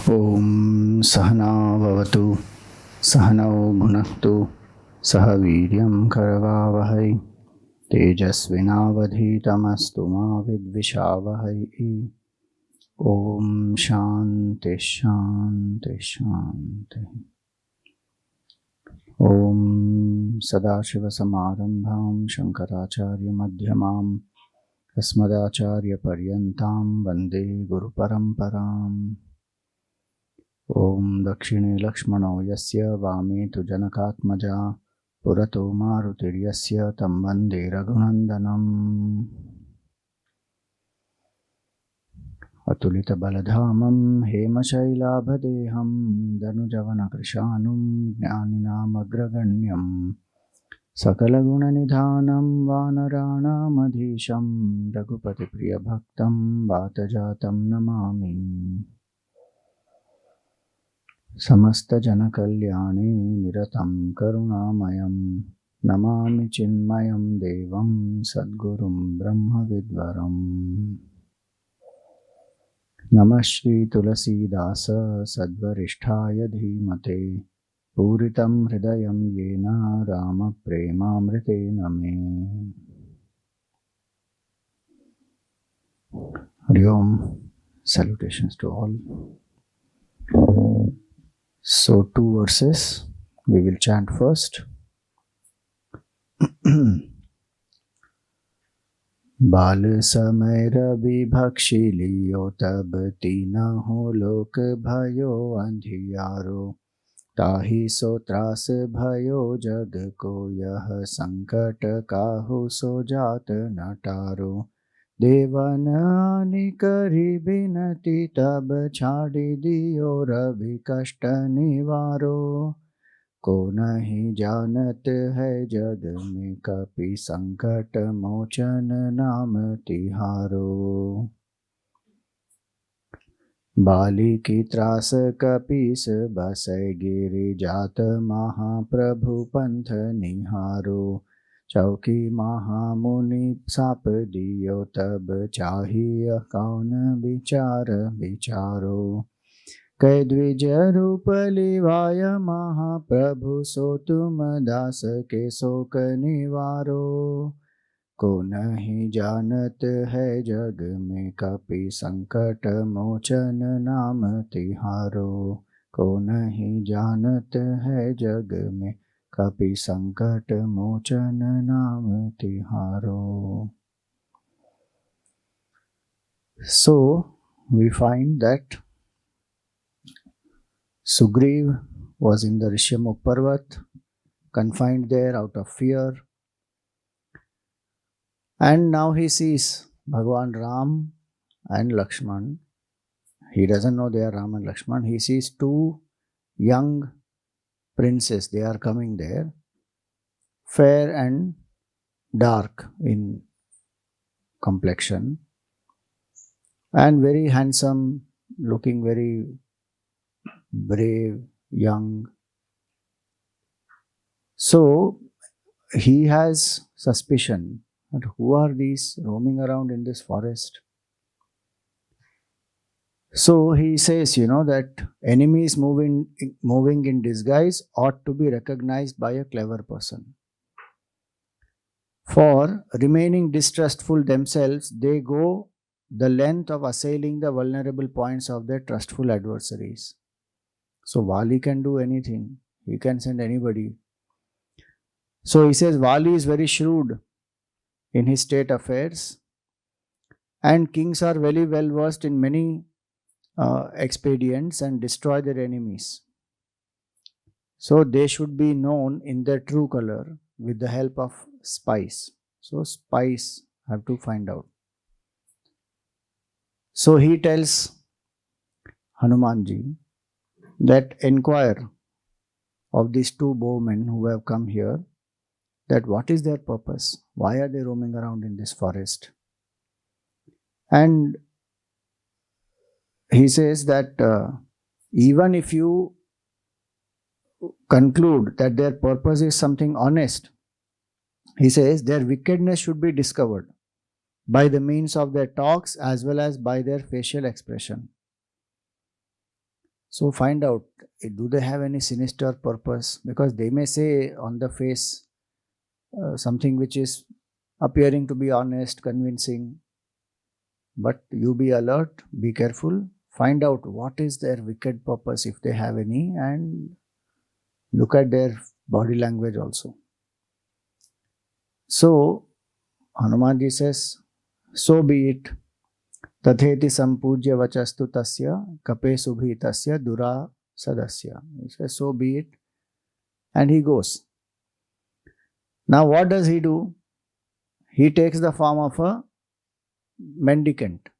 Om Sahana Vavatu Sahanau Bhunaktu Saha Viryam Karavavahai Tejasvinavadhitamastu ma vidvishavahai. Om Shanti Shanti Shanti. Om Sadashiva Samarambham Shankaracharya Madhyamam Asmadacharya Paryantam Vande Guru Paramparam. Om Dakshine Lakshmano Yasya Vame Tu Janakatmaja Purato Marutiryasya Tam Vande Raghunandanam. Atulita Baladhamam Hema Shailabhadeham Danujavana Krishanum Jnaninam Agraganyam Sakala Gunanidhanam Vanarana Madhisham Raghupati Priya Bhaktam Vatajatam Namami. Samasta Jana Kalyani Niratam Karunamayam Namami Chinmayam Devam Sadgurum Brahma Vidvaram. Namah Shri Tulasi Dasa Sadvarishtaya Dhimate Puritam Hridayam Yena Rama Premamrite Name. Hari Om. Salutations to all. So, 2 verses we will chant first. बाल समय रवि भक्षी लियो तब तीना हो लोक भयो अंधियारो ताहि सो त्रास भयो जग को यह संकट काहू सो जात नटारो देवन आनि करी बिनती तब छाड़ी दियो रवि कष्ट निवारो को नहीं जानत है जग में कपि संकट मोचन नाम तिहारो बाली की त्रास कपीस बसै गिरि जात महाप्रभु पंथ निहारो चौकी महामुनि साप दियो तब चाहिए कौन विचार विचारो कै द्विज रूप लिवाय महाप्रभु सो तुम दास के शोक निवारो को नहीं जानत है जग में कपि संकट मोचन नाम तिहारो को नहीं जानत है जग में कपि संकट मोचन नाम तिहारो. So we find that Sugriv was in the Rishyamukh Parvat, confined there out of fear, and now he sees Bhagwan Ram and Lakshman. He doesn't know they are Ram and Lakshman. He sees 2 young princes. They are coming there, fair and dark in complexion, and very handsome, looking very brave, young. So he has suspicion that who are these roaming around in this forest. So he says, that enemies moving in disguise ought to be recognized by a clever person. For remaining distrustful themselves, they go the length of assailing the vulnerable points of their trustful adversaries. So Vali can do anything. He can send anybody. So he says Vali is very shrewd in his state affairs, and kings are very well versed in many expedients and destroy their enemies. So they should be known in their true color with the help of spies. So spies have to find out. So he tells Hanumanji that inquire of these 2 bowmen who have come here, that what is their purpose? Why are they roaming around in this forest? And he says that even if you conclude that their purpose is something honest, he says their wickedness should be discovered by the means of their talks as well as by their facial expression. So find out, do they have any sinister purpose? Because they may say on the face something which is appearing to be honest, convincing, but you be alert, be careful, find out what is their wicked purpose if they have any, and look at their body language also. So Hanumanji says, so be it. Tatheti sampujya vachastu tasya kape subhi tasya dura sadasya. He says, so be it. And he goes. Now what does he do? He takes the form of a mendicant,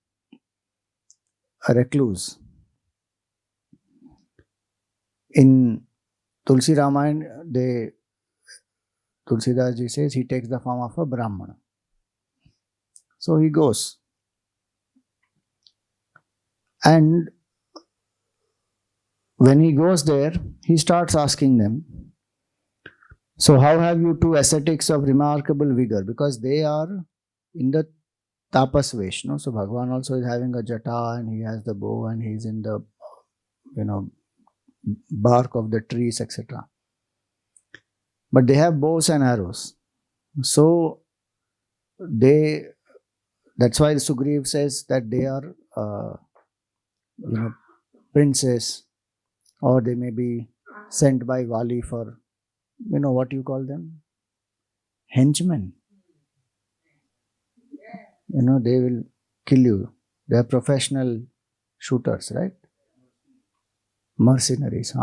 a recluse. In Tulsi Ramayana, Tulsidas ji says he takes the form of a Brahmana. So he goes. And when he goes there, he starts asking them, so how have you two ascetics of remarkable vigor? Because they are in the tapas vesh, no? So Bhagavan also is having a jata and he has the bow and he's in the, bark of the trees, etc. But they have bows and arrows. So that's why Sugriv says that they are, princes, or they may be sent by Vali for, what you call them? Henchmen. They will kill you. They are professional shooters, right? Mercenaries,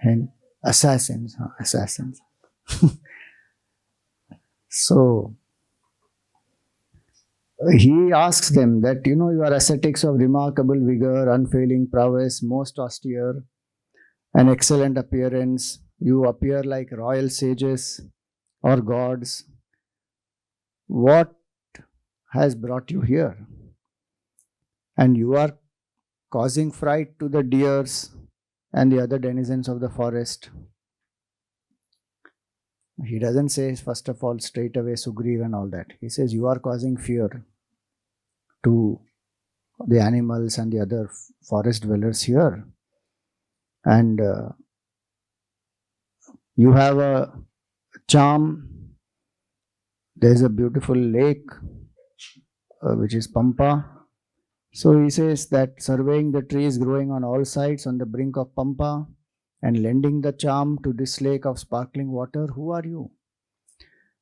and assassins, assassins. So he asks them that, you are ascetics of remarkable vigor, unfailing prowess, most austere, an excellent appearance. You appear like royal sages or gods. What has brought you here? And you are causing fright to the deers and the other denizens of the forest. He doesn't say, first of all, straight away Sugriv and all that. He says, you are causing fear to the animals and the other forest dwellers here. And you have a charm. There's a beautiful lake, which is Pampa. So he says that surveying the trees growing on all sides on the brink of Pampa and lending the charm to this lake of sparkling water, who are you?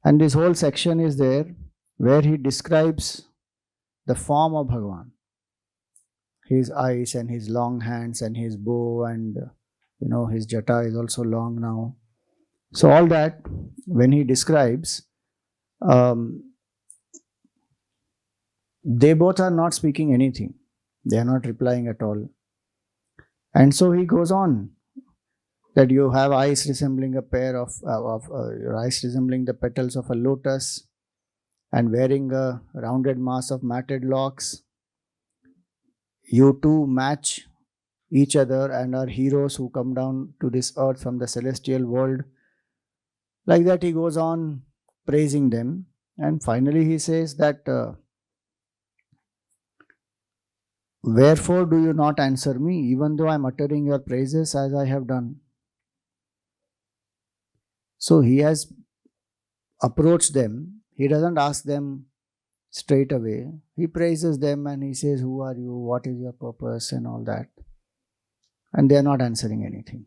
And this whole section is there where he describes the form of Bhagavan. His eyes and his long hands and his bow and, his jata is also long now. So all that, when he describes, they both are not speaking anything. They are not replying at all. And so he goes on that you have eyes resembling a pair of your eyes resembling the petals of a lotus and wearing a rounded mass of matted locks. You two match each other and are heroes who come down to this earth from the celestial world. Like that he goes on praising them. And finally he says that, wherefore do you not answer me, even though I am uttering your praises as I have done? So he has approached them. He doesn't ask them straight away. He praises them and he says, who are you? What is your purpose? And all that. And they are not answering anything.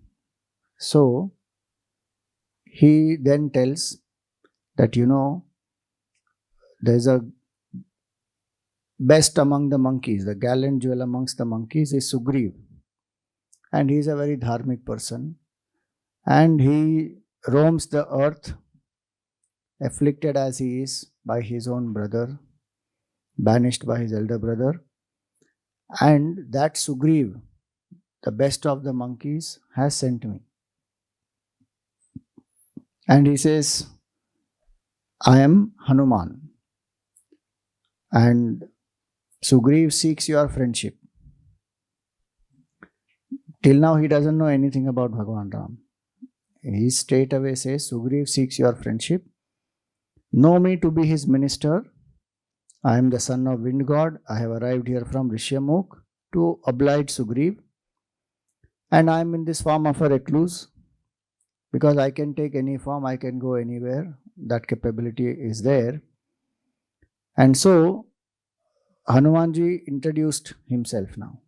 So he then tells that, there's a best among the monkeys, the gallant jewel amongst the monkeys is Sugriv. And he is a very dharmic person. And he roams the earth, afflicted as he is by his own brother, banished by his elder brother. And that Sugriv, the best of the monkeys, has sent me. And he says, I am Hanuman. And Sugriv seeks your friendship. Till now he doesn't know anything about Bhagavan Ram. He straight away says, Sugriv seeks your friendship. Know me to be his minister. I am the son of wind god. I have arrived here from Rishyamukh to oblige Sugriv. And I am in this form of a recluse because I can take any form, I can go anywhere. That capability is there. And so Hanumanji introduced himself now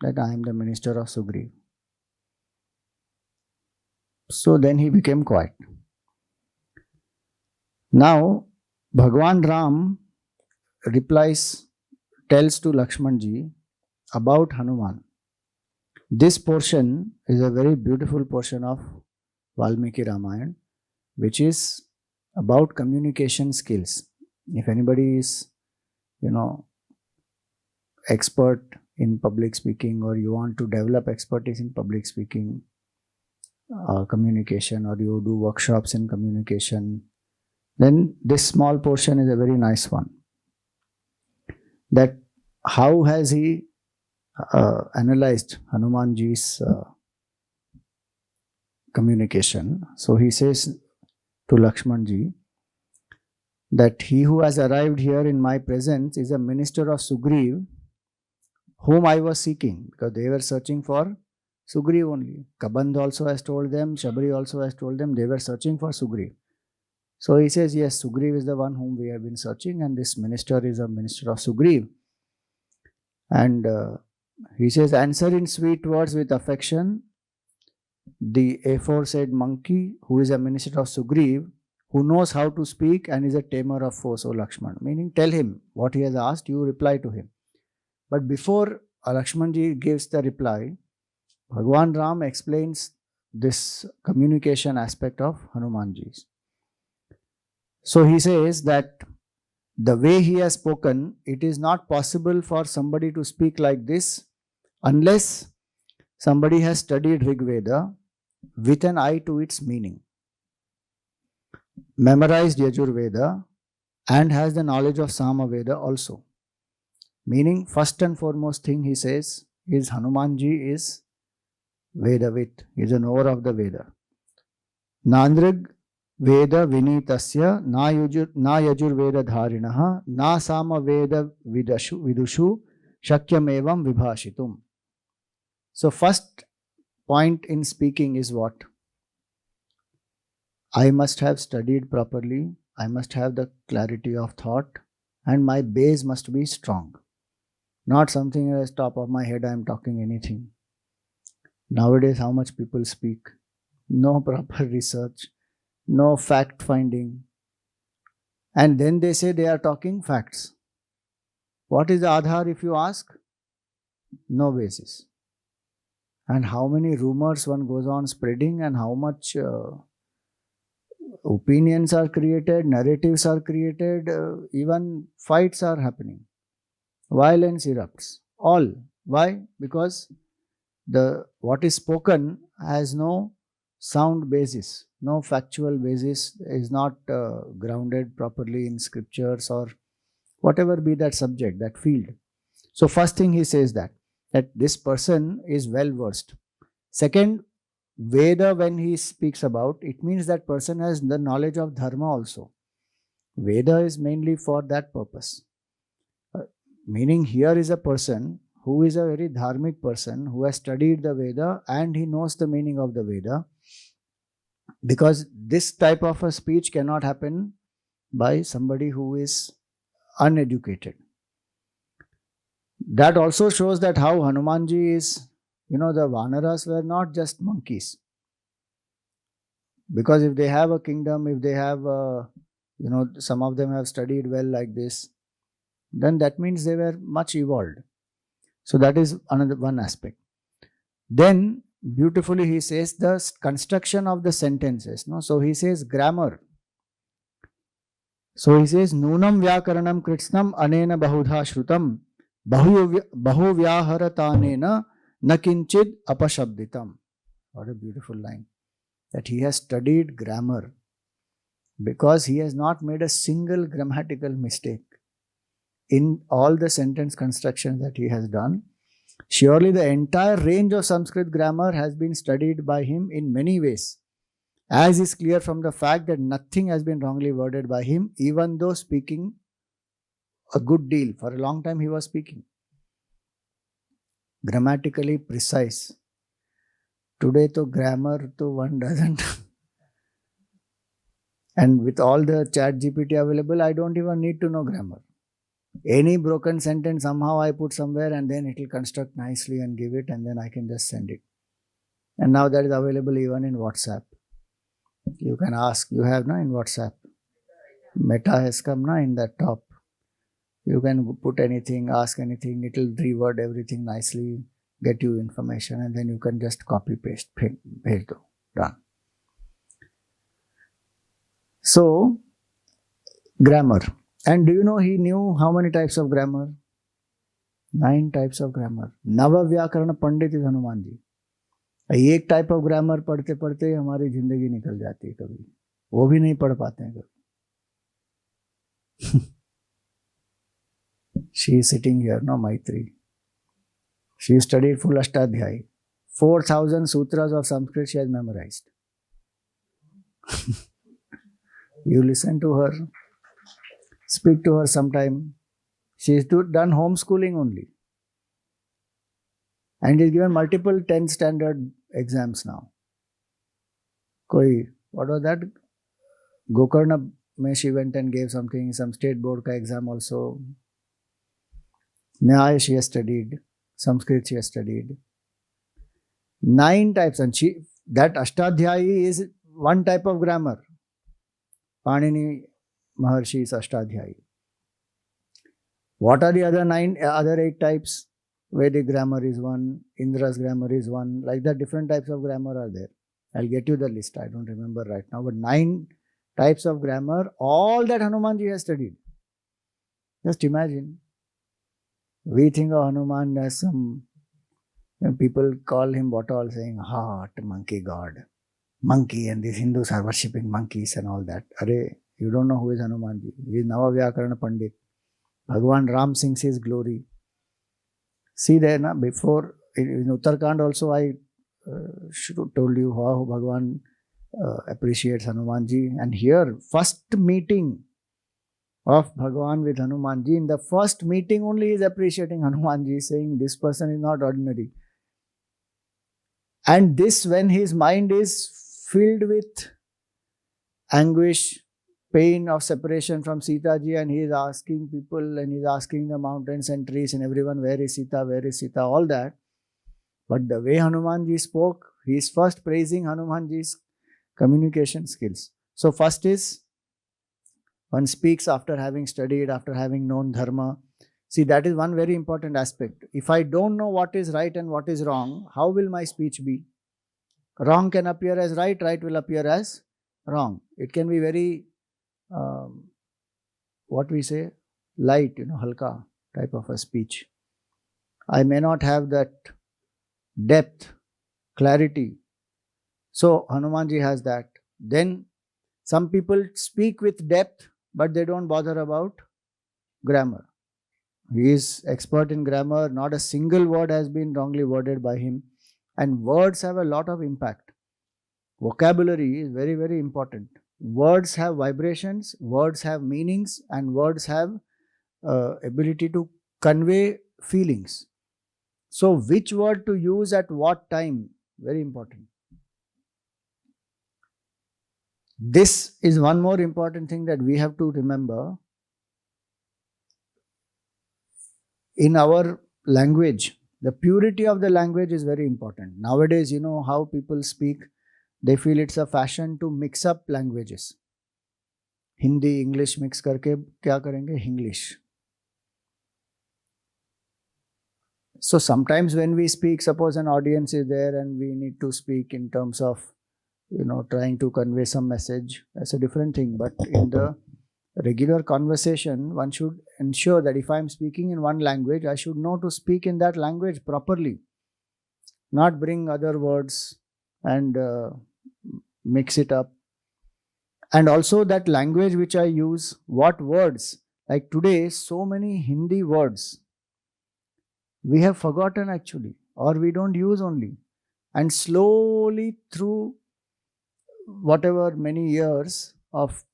that I am the minister of Sugriv. So then he became quiet. Now Bhagwan Ram tells to Lakshmanji about Hanuman. This portion is a very beautiful portion of Valmiki Ramayana, which is about communication skills. If anybody is, expert in public speaking, or you want to develop expertise in public speaking, communication, or you do workshops in communication, then this small portion is a very nice one. That how has he analyzed Hanumanji's communication. So he says to Lakshmanji that he who has arrived here in my presence is a minister of Sugriv, whom I was seeking, because they were searching for Sugriv only. Kabandh also has told them, Shabri also has told them, they were searching for Sugriv. So he says, yes, Sugriv is the one whom we have been searching, and this minister is a minister of Sugriv. And he says, answer in sweet words with affection the aforesaid monkey, who is a minister of Sugriv, who knows how to speak and is a tamer of foes, O Lakshman. Meaning, tell him what he has asked, you reply to him. But before Lakshmanji gives the reply, Bhagwan Ram explains this communication aspect of Hanumanji's. So he says that the way he has spoken, it is not possible for somebody to speak like this unless somebody has studied Rig Veda with an eye to its meaning, memorized Yajur Veda, and has the knowledge of Sama Veda also. Meaning, first and foremost thing he says is Hanumanji is Vedavit, he is a knower of the Veda. Nandrig Veda Vinitasya na Yajur Veda Dharinaha na Sama Veda Vidushu Shakyam Evam Vibhashitum. So first point in speaking is what? I must have studied properly, I must have the clarity of thought, and my base must be strong. Not something as top of my head I am talking anything. Nowadays how much people speak? No proper research, no fact finding. And then they say they are talking facts. What is the Aadhar if you ask? No basis. And how many rumors one goes on spreading, and how much opinions are created, narratives are created, even fights are happening. Violence erupts. All. Why? Because what is spoken has no sound basis, no factual basis, is not grounded properly in scriptures or whatever be that subject, that field. So first thing he says that this person is well versed. Second, Veda, when he speaks about, it means that person has the knowledge of dharma also. Veda is mainly for that purpose. Meaning here is a person who is a very dharmic person, who has studied the Veda and he knows the meaning of the Veda, because this type of a speech cannot happen by somebody who is uneducated. That also shows that how Hanumanji is, the Vanaras were not just monkeys. Because if they have a kingdom, if they have, some of them have studied well like this, then that means they were much evolved. So that is another one aspect. Then beautifully he says the construction of the sentences. So he says grammar. So he says Nunam Vyakaranam Kritsnam Anena Bahudha Shrutam Bahu Vyaharatanena Nakinchid Apashabditam. What a beautiful line. That he has studied grammar because he has not made a single grammatical mistake in all the sentence constructions that he has done. Surely the entire range of Sanskrit grammar has been studied by him in many ways, as is clear from the fact that nothing has been wrongly worded by him, even though speaking a good deal. For a long time he was speaking. Grammatically precise. Today, to grammar, to one doesn't. And with all the chat GPT available, I don't even need to know grammar. Any broken sentence somehow I put somewhere and then it will construct nicely and give it, and then I can just send it. And now that is available even in WhatsApp. You can ask, you have in WhatsApp. Meta has come in the top. You can put anything, ask anything, it will reword everything nicely, get you information, and then you can just copy paste, bhej do, done. So, grammar. And do you know he knew how many types of grammar? 9 types of grammar. नव व्याकरण पंडित is Hanuman ji. एक type of grammar पढ़ते पढ़ते हमारी जिंदगी निकल जाती है, कभी वो भी नहीं पढ़ पाते हैं कभी. She is sitting here, no, Maitri. She studied full Ashtadhyayi. 4,000 sutras of Sanskrit she has memorized. You listen to her, speak to her sometime. She has done homeschooling only. And is given multiple 10th standard exams now. What was that? Gokarna, she went and gave something, some state board ka exam also. Nyaya she has studied, Sanskrit she has studied. 9 types, and that Ashtadhyayi is one type of grammar. Panini Maharshi's Ashtadhyayi. What are the other 8 types? Vedic grammar is one, Indra's grammar is one, like that different types of grammar are there. I'll get you the list, I don't remember right now, but 9 types of grammar, all that Hanumanji has studied. Just imagine. We think of Hanuman as some, people call him what all, saying, heart, monkey god, monkey, and these Hindus are worshipping monkeys and all that. Arey, you don't know who is Hanumanji. He is Navavyakarana Pandit. Bhagwan Ram sings his glory. See there, before, in Uttarakhand also I told you how Bhagwan appreciates Hanumanji. And here, first meeting of Bhagwan with Hanumanji, in the first meeting only he is appreciating Hanumanji, saying this person is not ordinary. And this, when his mind is filled with anguish, pain of separation from Sita ji, and he is asking people, and he is asking the mountains and trees and everyone, where is Sita, where is Sita, all that. But the way Hanumanji spoke, he is first praising Hanumanji's communication skills. So first is, one speaks after having studied, after having known dharma. See, that is one very important aspect. If I don't know what is right and what is wrong, how will my speech be? Wrong can appear as right, right will appear as wrong. It can be very, what we say, light, halka type of a speech. I may not have that depth, clarity. So Hanumanji has that. Then some people speak with depth, but they don't bother about grammar. He is expert in grammar. Not a single word has been wrongly worded by him. And words have a lot of impact. Vocabulary is very, very important. Words have vibrations, words have meanings, and words have ability to convey feelings. So which word to use at what time, very important. This is one more important thing that we have to remember. In our language, the purity of the language is very important. Nowadays, how people speak, they feel it's a fashion to mix up languages. Hindi, English mix karke kya karenge? English. So sometimes when we speak, suppose an audience is there and we need to speak in terms of, trying to convey some message, that's a different thing. But in the regular conversation, one should ensure that if I'm speaking in one language, I should know to speak in that language properly, not bring other words and mix it up. And also that language which I use, what words, like today, so many Hindi words we have forgotten actually, or we don't use only. And slowly through whatever many years of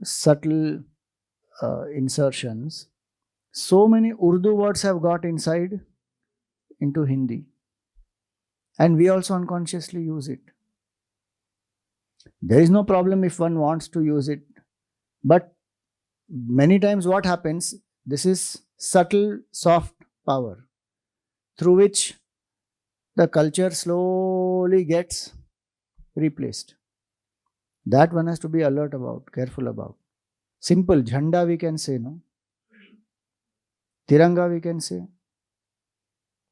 subtle insertions, so many Urdu words have got inside into Hindi. and we also unconsciously use it. There is no problem if one wants to use it, but many times what happens, this is subtle, soft power through which the culture slowly gets replaced. That one has to be alert about, careful about. Simple jhanda we can say, no? Tiranga we can say.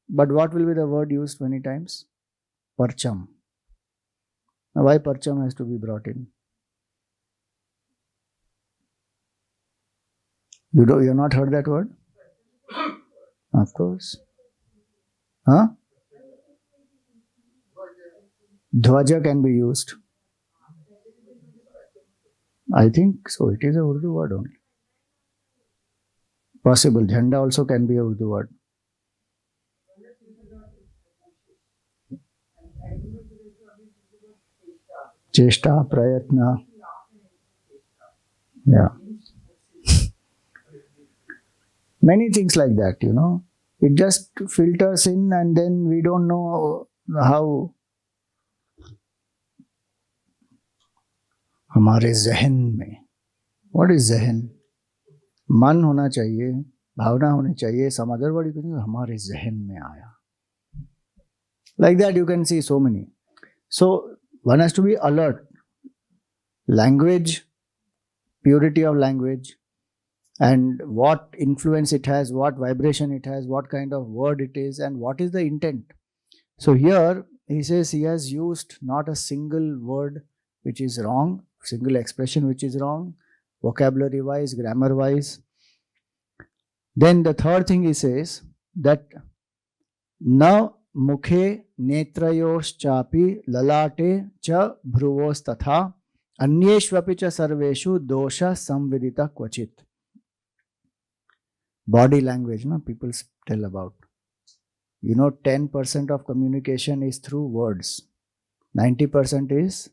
But what will be the word used many times? Parcham. Now why parcham has to be brought in? You have not heard that word? Of course. Huh? Dhwaja can be used. I think so. It is a Urdu word only. Possible. Jhanda also can be a Urdu word. Cheshta, prayatna. Yeah. Many things like that, you know. It just filters in and then we don't know how. हमारे जहन में. What is जहन? मन होना चाहिए, भावना होनी चाहिए. Some other word you can use. हमारे जहन में आया. Like that you can see so many. So one has to be alert. Language, purity of language, and what influence it has, what vibration it has, what kind of word it is, and what is the intent. So here he says he has used not a single word which is wrong, single expression which is wrong, vocabulary wise, grammar wise. Then the third thing he says that na mukhe netrayos chapi lalate cha bhruvos tatha anyeshvapi cha sarveshu dosha samvidita kvachit. Body language, no? People tell about. 10% of communication is through words. 90% is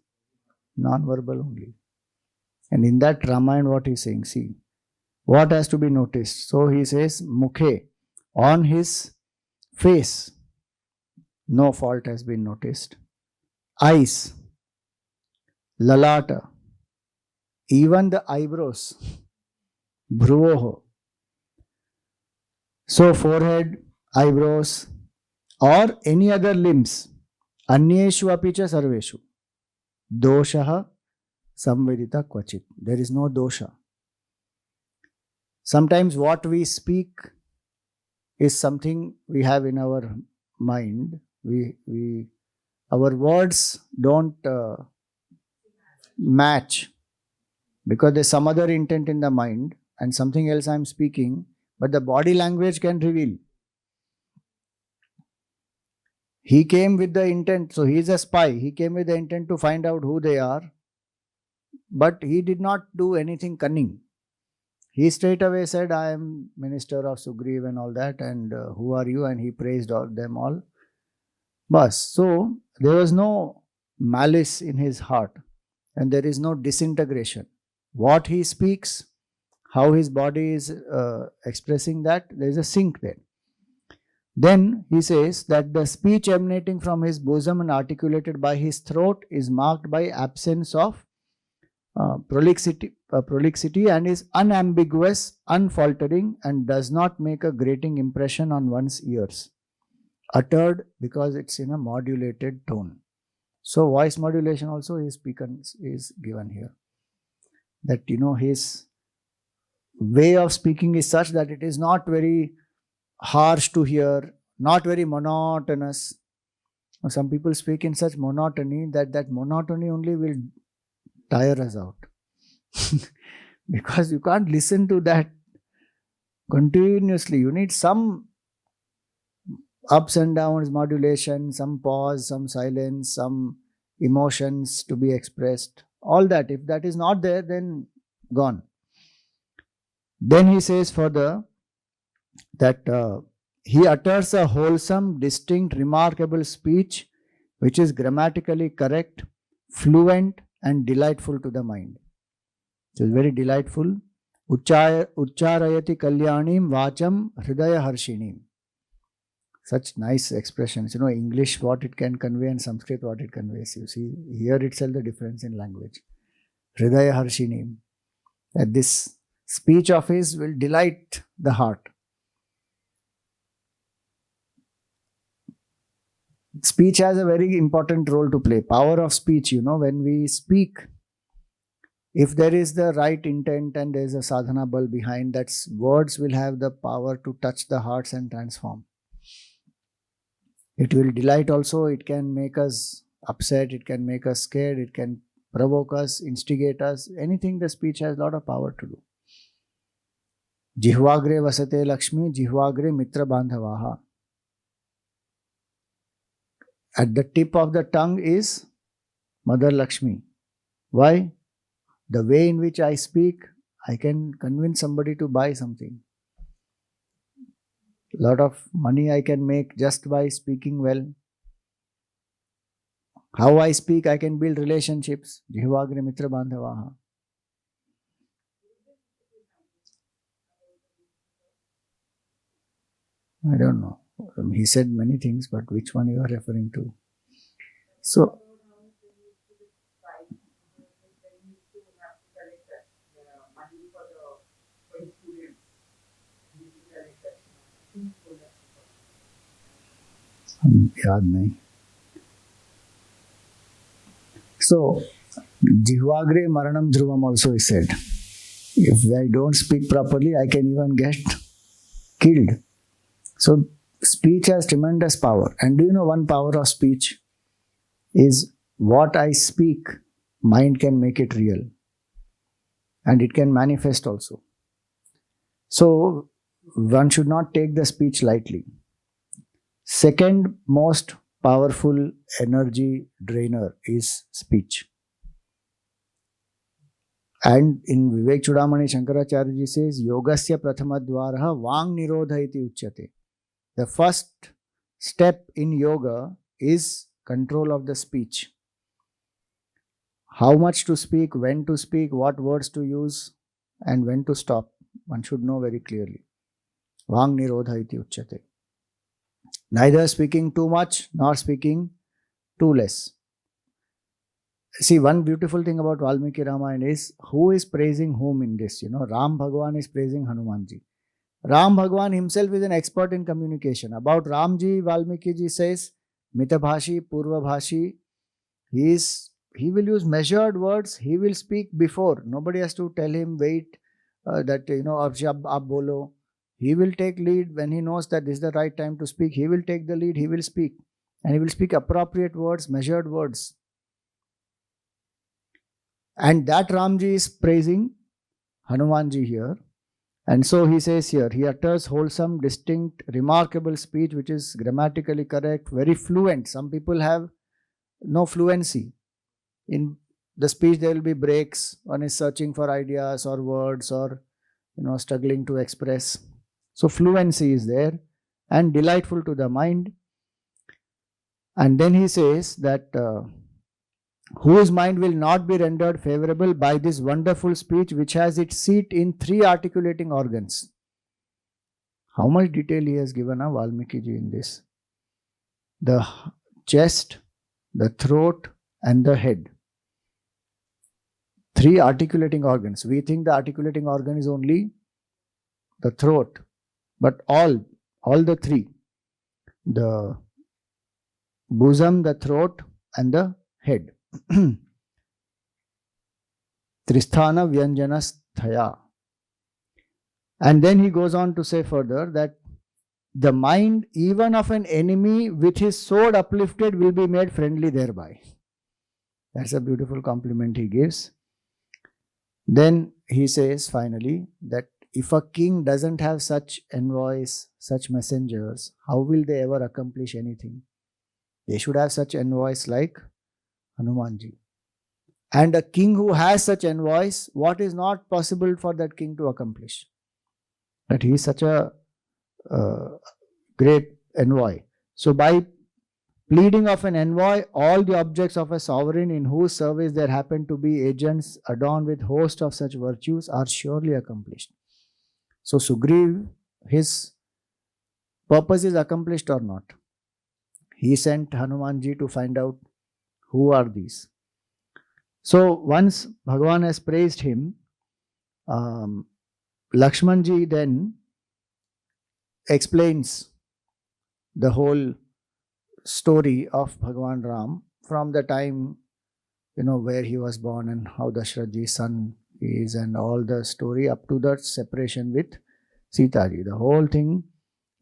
non-verbal only. And in that Ramayana, what he's saying, see, what has to be noticed? So he says, mukhe, on his face, no fault has been noticed. Eyes, lalata, even the eyebrows, bhruvoho. So forehead, eyebrows, or any other limbs, anyeshu apicha sarveshu, doshaha samvedita kvachit. There is no dosha. Sometimes what we speak is something we have in our mind. Our words don't match because there's some other intent in the mind and something else I'm speaking, but the body language can reveal. He came with the intent, so he is a spy. He came with the intent to find out who they are, but he did not do anything cunning. He straight away said, I am minister of Sugriv and all that, and who are you? And he praised them all. Bas. So there was no malice in his heart and there is no disintegration. What he speaks, how his body is expressing that, there is a sync there. Then he says that the speech emanating from his bosom and articulated by his throat is marked by absence of prolixity and is unambiguous, unfaltering, and does not make a grating impression on one's ears. Uttered because it's in a modulated tone. So voice modulation also is given here. That his way of speaking is such that it is not very harsh to hear, not very monotonous. Some people speak in such monotony that monotony only will tire us out. Because you can't listen to that continuously. You need some ups and downs, modulation, some pause, some silence, some emotions to be expressed. All that. If that is not there, then gone. Then he says further that he utters a wholesome, distinct, remarkable speech which is grammatically correct, fluent, and delightful to the mind. So it's very delightful. Ucharayati kalyanim vacham hridaya harshinim. Such nice expressions. English what it can convey and Sanskrit what it conveys. You see, here itself the difference in language. Hridaya Harshini. That this speech of his will delight the heart. Speech has a very important role to play. Power of speech, when we speak, if there is the right intent and there is a sadhana bal behind, that words will have the power to touch the hearts and transform. It will delight also. It can make us upset. It can make us scared. It can provoke us, instigate us. Anything, the speech has a lot of power to do. Jihvagre vasate Lakshmi, Jihvagre mitra bandhavaha. At the tip of the tongue is Mother Lakshmi. Why? The way in which I speak, I can convince somebody to buy something. A lot of money I can make just by speaking well. How I speak, I can build relationships. Jihvagre mitra bandhavaha. I don't know. He said many things, but which one you are referring to? So, याद नहीं. So, Jihvagre Maranam Dhruvam also is said. If I don't speak properly, I can even get killed. So, speech has tremendous power. And do you know one power of speech is what I speak, mind can make it real. And it can manifest also. So, one should not take the speech lightly. Second most powerful energy drainer is speech. And in Vivek Chudamani Shankaracharya says, Yogasya Prathamadvaraha Vang Nirodha iti uchyate. The first step in yoga is control of the speech. How much to speak, when to speak, what words to use, and when to stop. One should know very clearly. Vang Nirodha iti uchyate. Neither speaking too much nor speaking too less. See, one beautiful thing about Valmiki Ramayana is who is praising whom in this. Ram Bhagwan is praising Hanumanji. Ram Bhagwan himself is an expert in communication. About Ramji, Valmiki ji says, Mitabhashi, Purvabhashi. He will use measured words. He will speak before. Nobody has to tell him, wait, ab bolo. He will take lead when he knows that this is the right time to speak. He will take the lead. He will speak. And he will speak appropriate words, measured words. And that Ramji is praising Hanumanji here. And so he says here, he utters wholesome, distinct, remarkable speech which is grammatically correct, very fluent. Some people have no fluency. In the speech there will be breaks. One is searching for ideas or words or struggling to express. So fluency is there and delightful to the mind. And then he says that whose mind will not be rendered favorable by this wonderful speech which has its seat in 3 articulating organs. How much detail he has given Valmiki ji in this. The chest, the throat and the head. 3 articulating organs. We think the articulating organ is only the throat. But all the 3. The bosom, the throat and the head. Tristhana Vyanjana Sthaya. And then he goes on to say further that the mind even of an enemy with his sword uplifted will be made friendly thereby. That's a beautiful compliment he gives. Then he says finally that if a king doesn't have such envoys, such messengers, how will they ever accomplish anything? They should have such envoys like Hanumanji. And a king who has such envoys, what is not possible for that king to accomplish? That he is such a great envoy. So by pleading of an envoy, all the objects of a sovereign in whose service there happen to be agents adorned with host of such virtues are surely accomplished. So Sugriv, his purpose is accomplished or not. He sent Hanumanji to find out who are these. So once Bhagavan has praised him, Lakshmanji then explains the whole story of Bhagavan Ram from the time, where he was born and how Dashrathji's son is, and all the story up to the separation with Sitaji. The whole thing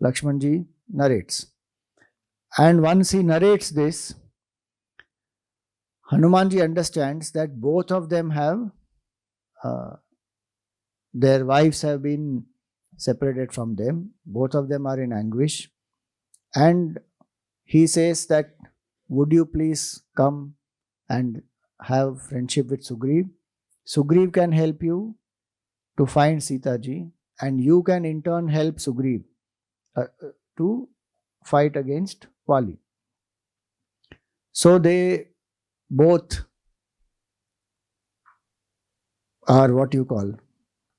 Lakshmanji narrates. And once he narrates this, Hanumanji understands that both of them have, their wives have been separated from them. Both of them are in anguish. And he says that, would you please come and have friendship with Sugriv? Sugriv can help you to find Sitaji, and you can in turn help Sugriv to fight against Vali. So they both are what you call,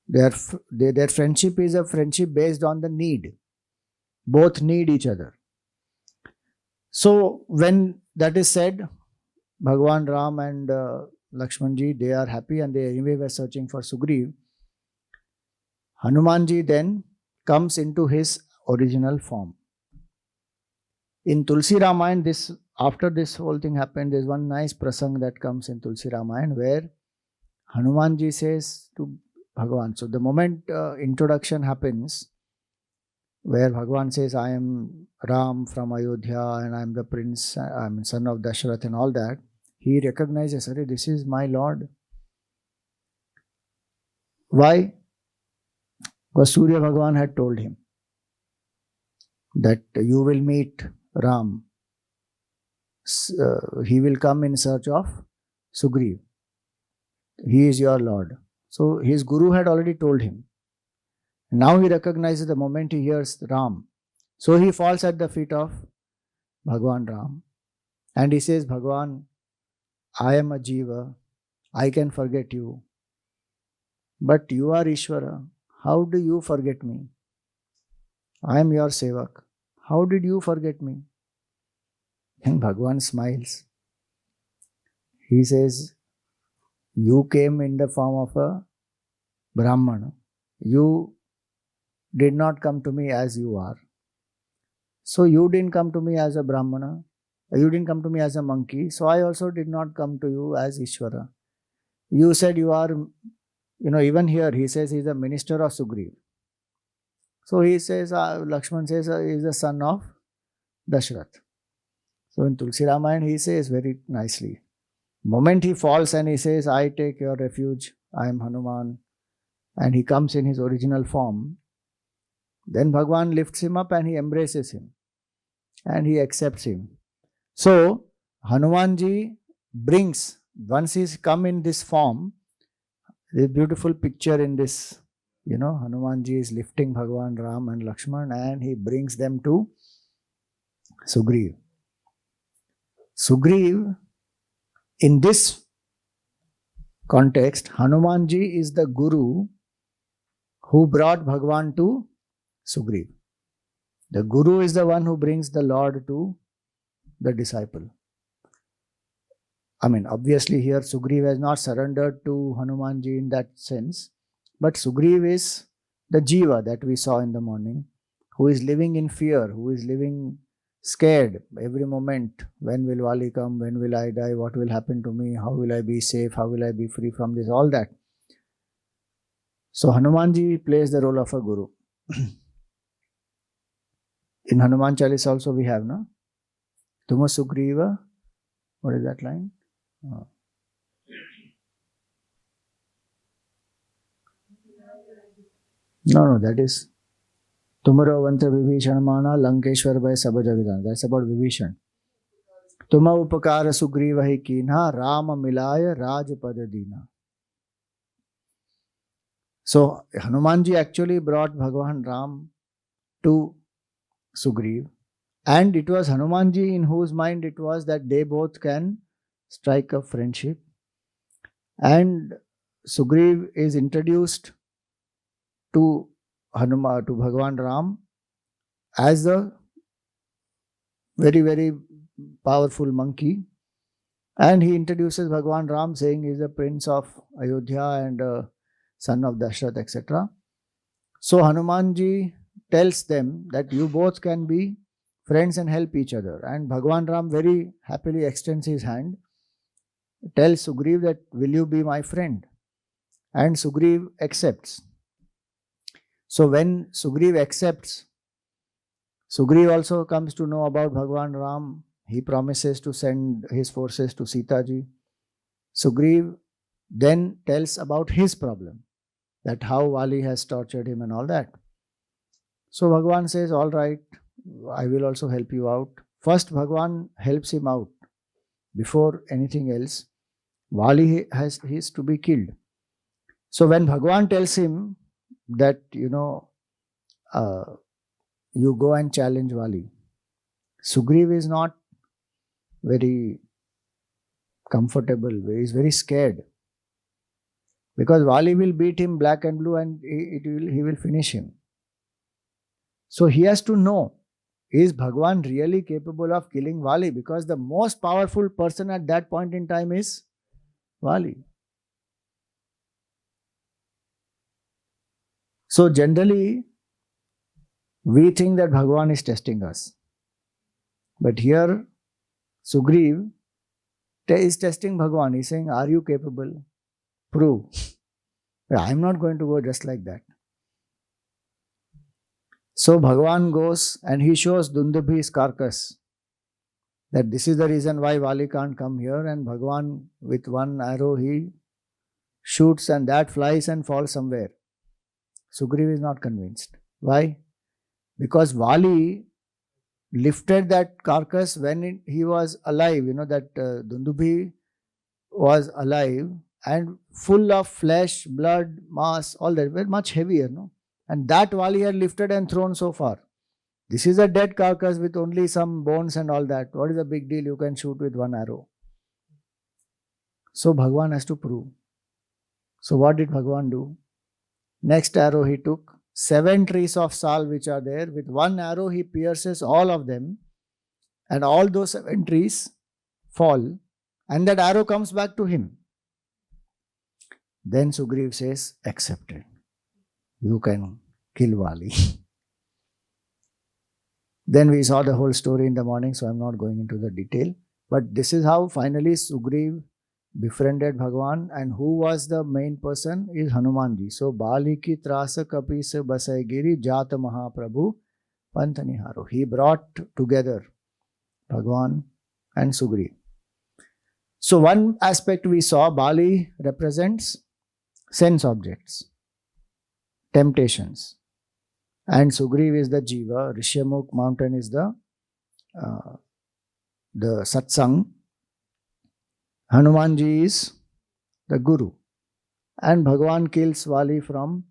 their friendship is a friendship based on the need. Both need each other. So when that is said, Bhagwan Ram and Lakshmanji, they are happy and they anyway were searching for Sugriv. Hanumanji then comes into his original form. In Tulsi Ramayana, after this whole thing happened, there's one nice prasang that comes in Tulsi Ramayana where Hanumanji says to Bhagavan, so the moment introduction happens, where Bhagavan says, I am Ram from Ayodhya and I am the prince, I am son of Dashrath and all that, he recognizes, this is my Lord. Why? Because Surya Bhagavan had told him that you will meet Ram. He will come in search of Sugriv. He is your Lord. So his guru had already told him. Now he recognizes the moment he hears Ram. So he falls at the feet of Bhagwan Ram and he says, Bhagwan, I am a Jiva. I can forget you. But you are Ishvara. How do you forget me? I am your Sevak. How did you forget me? And Bhagwan smiles. He says, you came in the form of a Brahmana. You did not come to me as you are. So you didn't come to me as a Brahmana. You didn't come to me as a monkey. So I also did not come to you as Ishvara. You said you are, even here he says he is a minister of Sugriv. So he says, Lakshman says he is the son of Dashrath. So in Tulsi Ramayana he says very nicely, moment he falls and he says, I take your refuge, I am Hanuman, and he comes in his original form, then Bhagwan lifts him up and he embraces him and he accepts him. So Hanumanji brings, once he's come in this form, this beautiful picture in this, Hanumanji is lifting Bhagwan Ram and Lakshman and he brings them to Sugriv. Sugriv, in this context, Hanumanji is the guru who brought Bhagwan to Sugriv. The guru is the one who brings the Lord to the disciple. Obviously here Sugriv has not surrendered to Hanumanji in that sense, but Sugriv is the Jiva that we saw in the morning, who is living in fear, who is living scared every moment. When will Vali come? When will I die? What will happen to me? How will I be safe? How will I be free from this? All that. So Hanumanji plays the role of a guru. In Hanuman Chalisa also we have, no? Tuma Sugriva. What is that line? No, that is Tumaro Vantra Vibhishan Mana Lankeshwar by Sabajavidan. That's about Vibhishan. Tuma Upakara Sugriva hi Kinha Rama Milaya Rajpada Dina. So Hanumanji actually brought Bhagavan Ram to Sugriv, and it was Hanumanji in whose mind it was that they both can strike up friendship, and Sugriv is introduced to Hanuman, to Bhagavan Ram, as the very, very powerful monkey. And he introduces Bhagwan Ram, saying he is the prince of Ayodhya and son of Dashrath, etc. So Hanumanji tells them that you both can be friends and help each other. And Bhagwan Ram very happily extends his hand, tells Sugriv that, will you be my friend? And Sugriv accepts. So when Sugriv accepts, Sugriv also comes to know about Bhagwan Ram. He promises to send his forces to Sita ji. Sugriv then tells about his problem, that how Vali has tortured him and all that. So Bhagwan says, all right, I will also help you out. First, Bhagwan helps him out. Before anything else, Vali is to be killed. So when Bhagwan tells him that, you go and challenge Vali, Sugriv is not very comfortable. He is very scared. Because Vali will beat him black and blue and he will finish him. So he has to know, is Bhagwan really capable of killing Vali? Because the most powerful person at that point in time is Vali. So generally, we think that Bhagwan is testing us. But here, Sugriv is testing Bhagwan. He's saying, are you capable? Prove. I'm not going to go just like that. So Bhagwan goes and he shows Dundubhi's carcass, that this is the reason why Vali can't come here, and Bhagwan with one arrow he shoots and that flies and falls somewhere. Sugriv is not convinced. Why? Because Vali lifted that carcass when he was alive, that Dundubhi was alive and full of flesh, blood, mass, all that, were much heavier, no? And that Vali had lifted and thrown so far. This is a dead carcass with only some bones and all that. What is the big deal? You can shoot with one arrow. So Bhagwan has to prove. So what did Bhagwan do? Next arrow he took 7 trees of sal which are there. With one arrow he pierces all of them, and all those 7 trees fall, and that arrow comes back to him. Then Sugriv says, accepted. You can kill Vali. Then we saw the whole story in the morning, so I'm not going into the detail. But this is how finally Sugriv befriended Bhagwan, and who was the main person is Hanumanji. So Bali ki trasa kapi se basai giri jata Mahaprabhu Pantaniharo. He brought together Bhagwan and Sugriv. So one aspect we saw, Bali represents sense objects, temptations, and Sugriv is the Jiva. Rishyamukh mountain is the Satsang. Hanumanji is the Guru, and Bhagwan kills Vali from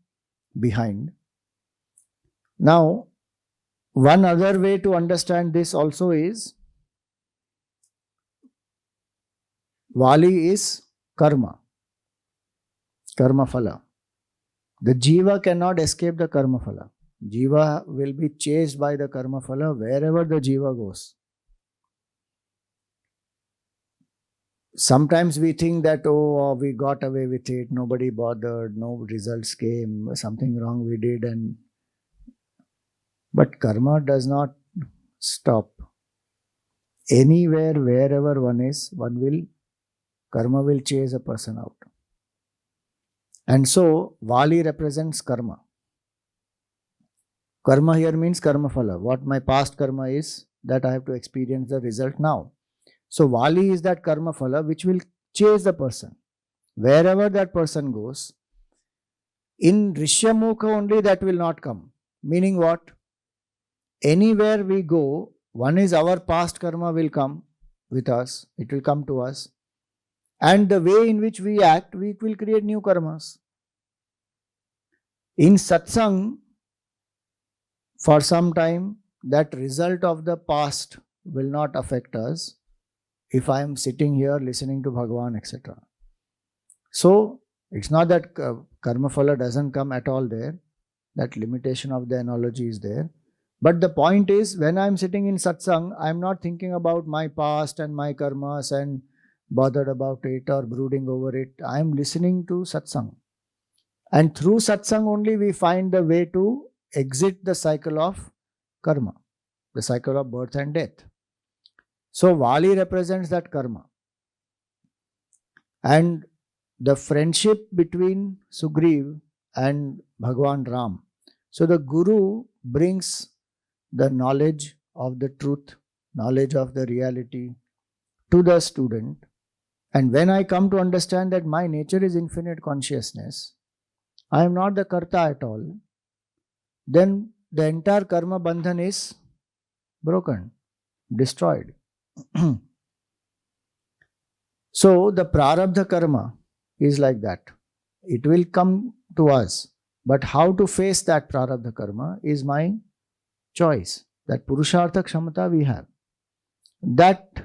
behind. Now, one other way to understand this also is, Vali is karma, karma phala. The Jiva cannot escape the karma phala. Jiva will be chased by the karma phala wherever the Jiva goes. Sometimes we think that, we got away with it, nobody bothered, no results came, something wrong we did, but karma does not stop. Anywhere, wherever one is, karma will chase a person out. And so, Vali represents karma. Karma here means karma phala. What my past karma is, that I have to experience the result now. So Vali is that karma phala which will chase the person. Wherever that person goes, in Rishyamukha only that will not come. Meaning what? Anywhere we go, one is our past karma will come with us, it will come to us. And the way in which we act, we will create new karmas. In satsang, for some time, that result of the past will not affect us if I am sitting here listening to Bhagwan, etc. So, it's not that karma phala doesn't come at all there. That limitation of the analogy is there. But the point is, when I'm sitting in satsang, I'm not thinking about my past and my karmas and bothered about it or brooding over it. I'm listening to satsang. And through satsang only we find the way to exit the cycle of karma, the cycle of birth and death. So Vali represents that karma. And the friendship between Sugriv and Bhagwan Ram. So the Guru brings the knowledge of the truth, knowledge of the reality to the student. And when I come to understand that my nature is infinite consciousness, I am not the karta at all, then the entire karma bandhan is broken, destroyed. So the prarabdha karma is like that. It will come to us. But how to face that prarabdha karma is my choice. That purushartha kshamata we have. That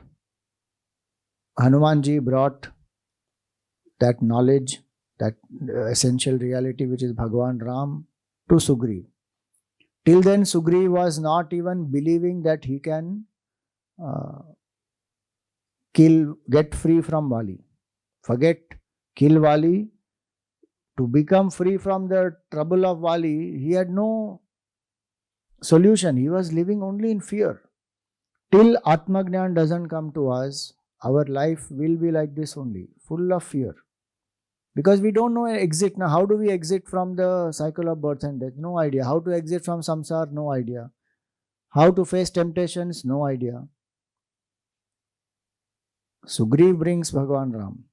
Hanumanji brought that knowledge, that essential reality which is Bhagwan Ram to Sugriv. Till then Sugriv was not even believing that he can get free from Vali. Forget kill Vali. To become free from the trouble of Vali, he had no solution. He was living only in fear. Till Atmagnan doesn't come to us, our life will be like this only, full of fear. Because we don't know an exit. Now, how do we exit from the cycle of birth and death? No idea. How to exit from samsara? No idea. How to face temptations? No idea. Sugriv brings Bhagwan Ram.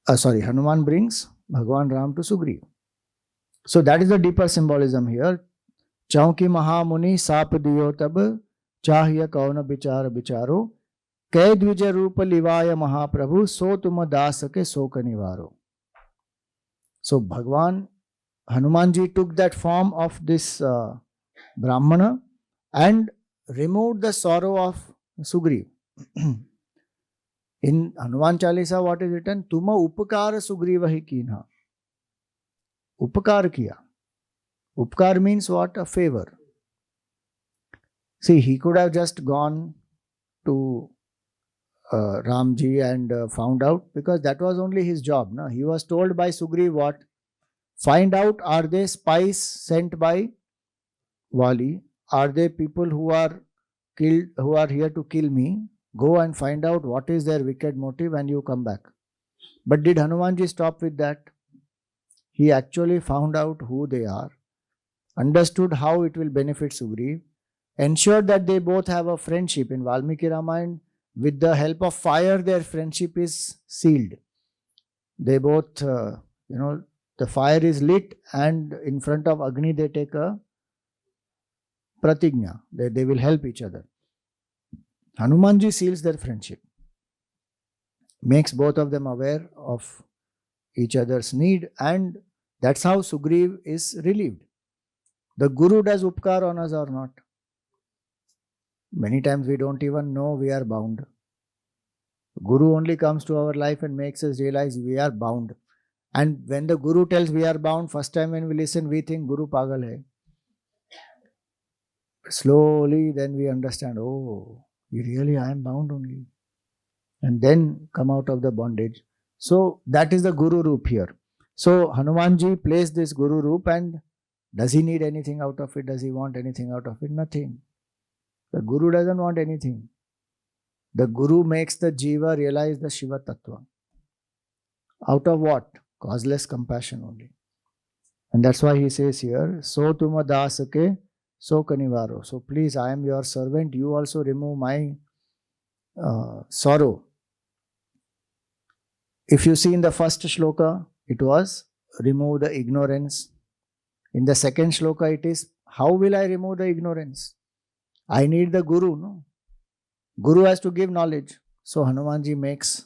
Hanuman brings Bhagwan Ram to Sugriv. So that is the deeper symbolism here. Chauki Mahamuni Sap Diyo Tab Chahya Kauna Bichar Bicharo Kay Dvija Rupa Livaya Mahaprabhu So Tuma Dasake Soka Nivaro. So Bhagwan Hanumanji took that form of this Brahmana and removed the sorrow of Sugriv. In Hanuman Chalisa, what is written? Tuma upakara Sugrivahi kinha. Upakar kiya. Upkar means what? A favor. See, he could have just gone to Ramji and found out, because that was only his job. No? He was told by Sugriv what? Find out, are they spies sent by Vali? Are they people who are killed, who are here to kill me? Go and find out what is their wicked motive and you come back. But did Hanumanji stop with that? He actually found out who they are, understood how it will benefit Sugriv, ensured that they both have a friendship. In Valmiki Ramayana, with the help of fire, their friendship is sealed. They both, the fire is lit and in front of Agni they take a pratigna. They will help each other. Hanumanji seals their friendship, makes both of them aware of each other's need, and that's how Sugriv is relieved. The Guru does upkar on us or not? Many times we don't even know we are bound. Guru only comes to our life and makes us realize we are bound. And when the Guru tells we are bound, first time when we listen, we think Guru pagal hai. Slowly then we understand, oh, really I am bound only. And then come out of the bondage. So that is the Guru Roop here. So Hanumanji plays this Guru Roop, and does he need anything out of it? Does he want anything out of it? Nothing. The Guru doesn't want anything. The Guru makes the Jiva realize the Shiva Tattva. Out of what? Causeless compassion only. And that's why he says here, So tuma dasake, so kanivaro. So please, I am your servant. You also remove my sorrow. If you see in the first shloka, it was remove the ignorance. In the second shloka, it is how will I remove the ignorance? I need the Guru, no? Guru has to give knowledge. So Hanumanji makes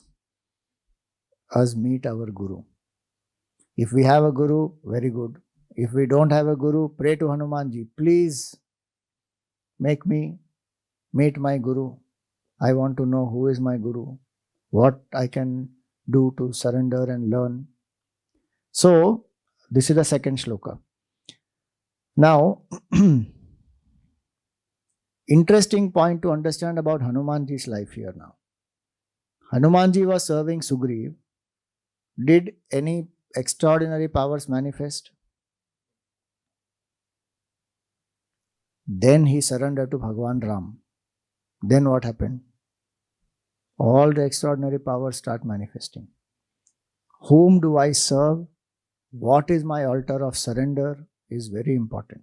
us meet our Guru. If we have a Guru, very good. If we don't have a Guru, pray to Hanumanji. Please make me meet my Guru. I want to know who is my Guru, what I can do to surrender and learn. So, this is the second shloka. Now, interesting point to understand about Hanumanji's life here now. Hanumanji was serving Sugriv. Did any extraordinary powers manifest? Then he surrendered to Bhagwan Ram. Then what happened? All the extraordinary powers start manifesting. Whom do I serve? What is my altar of surrender is very important.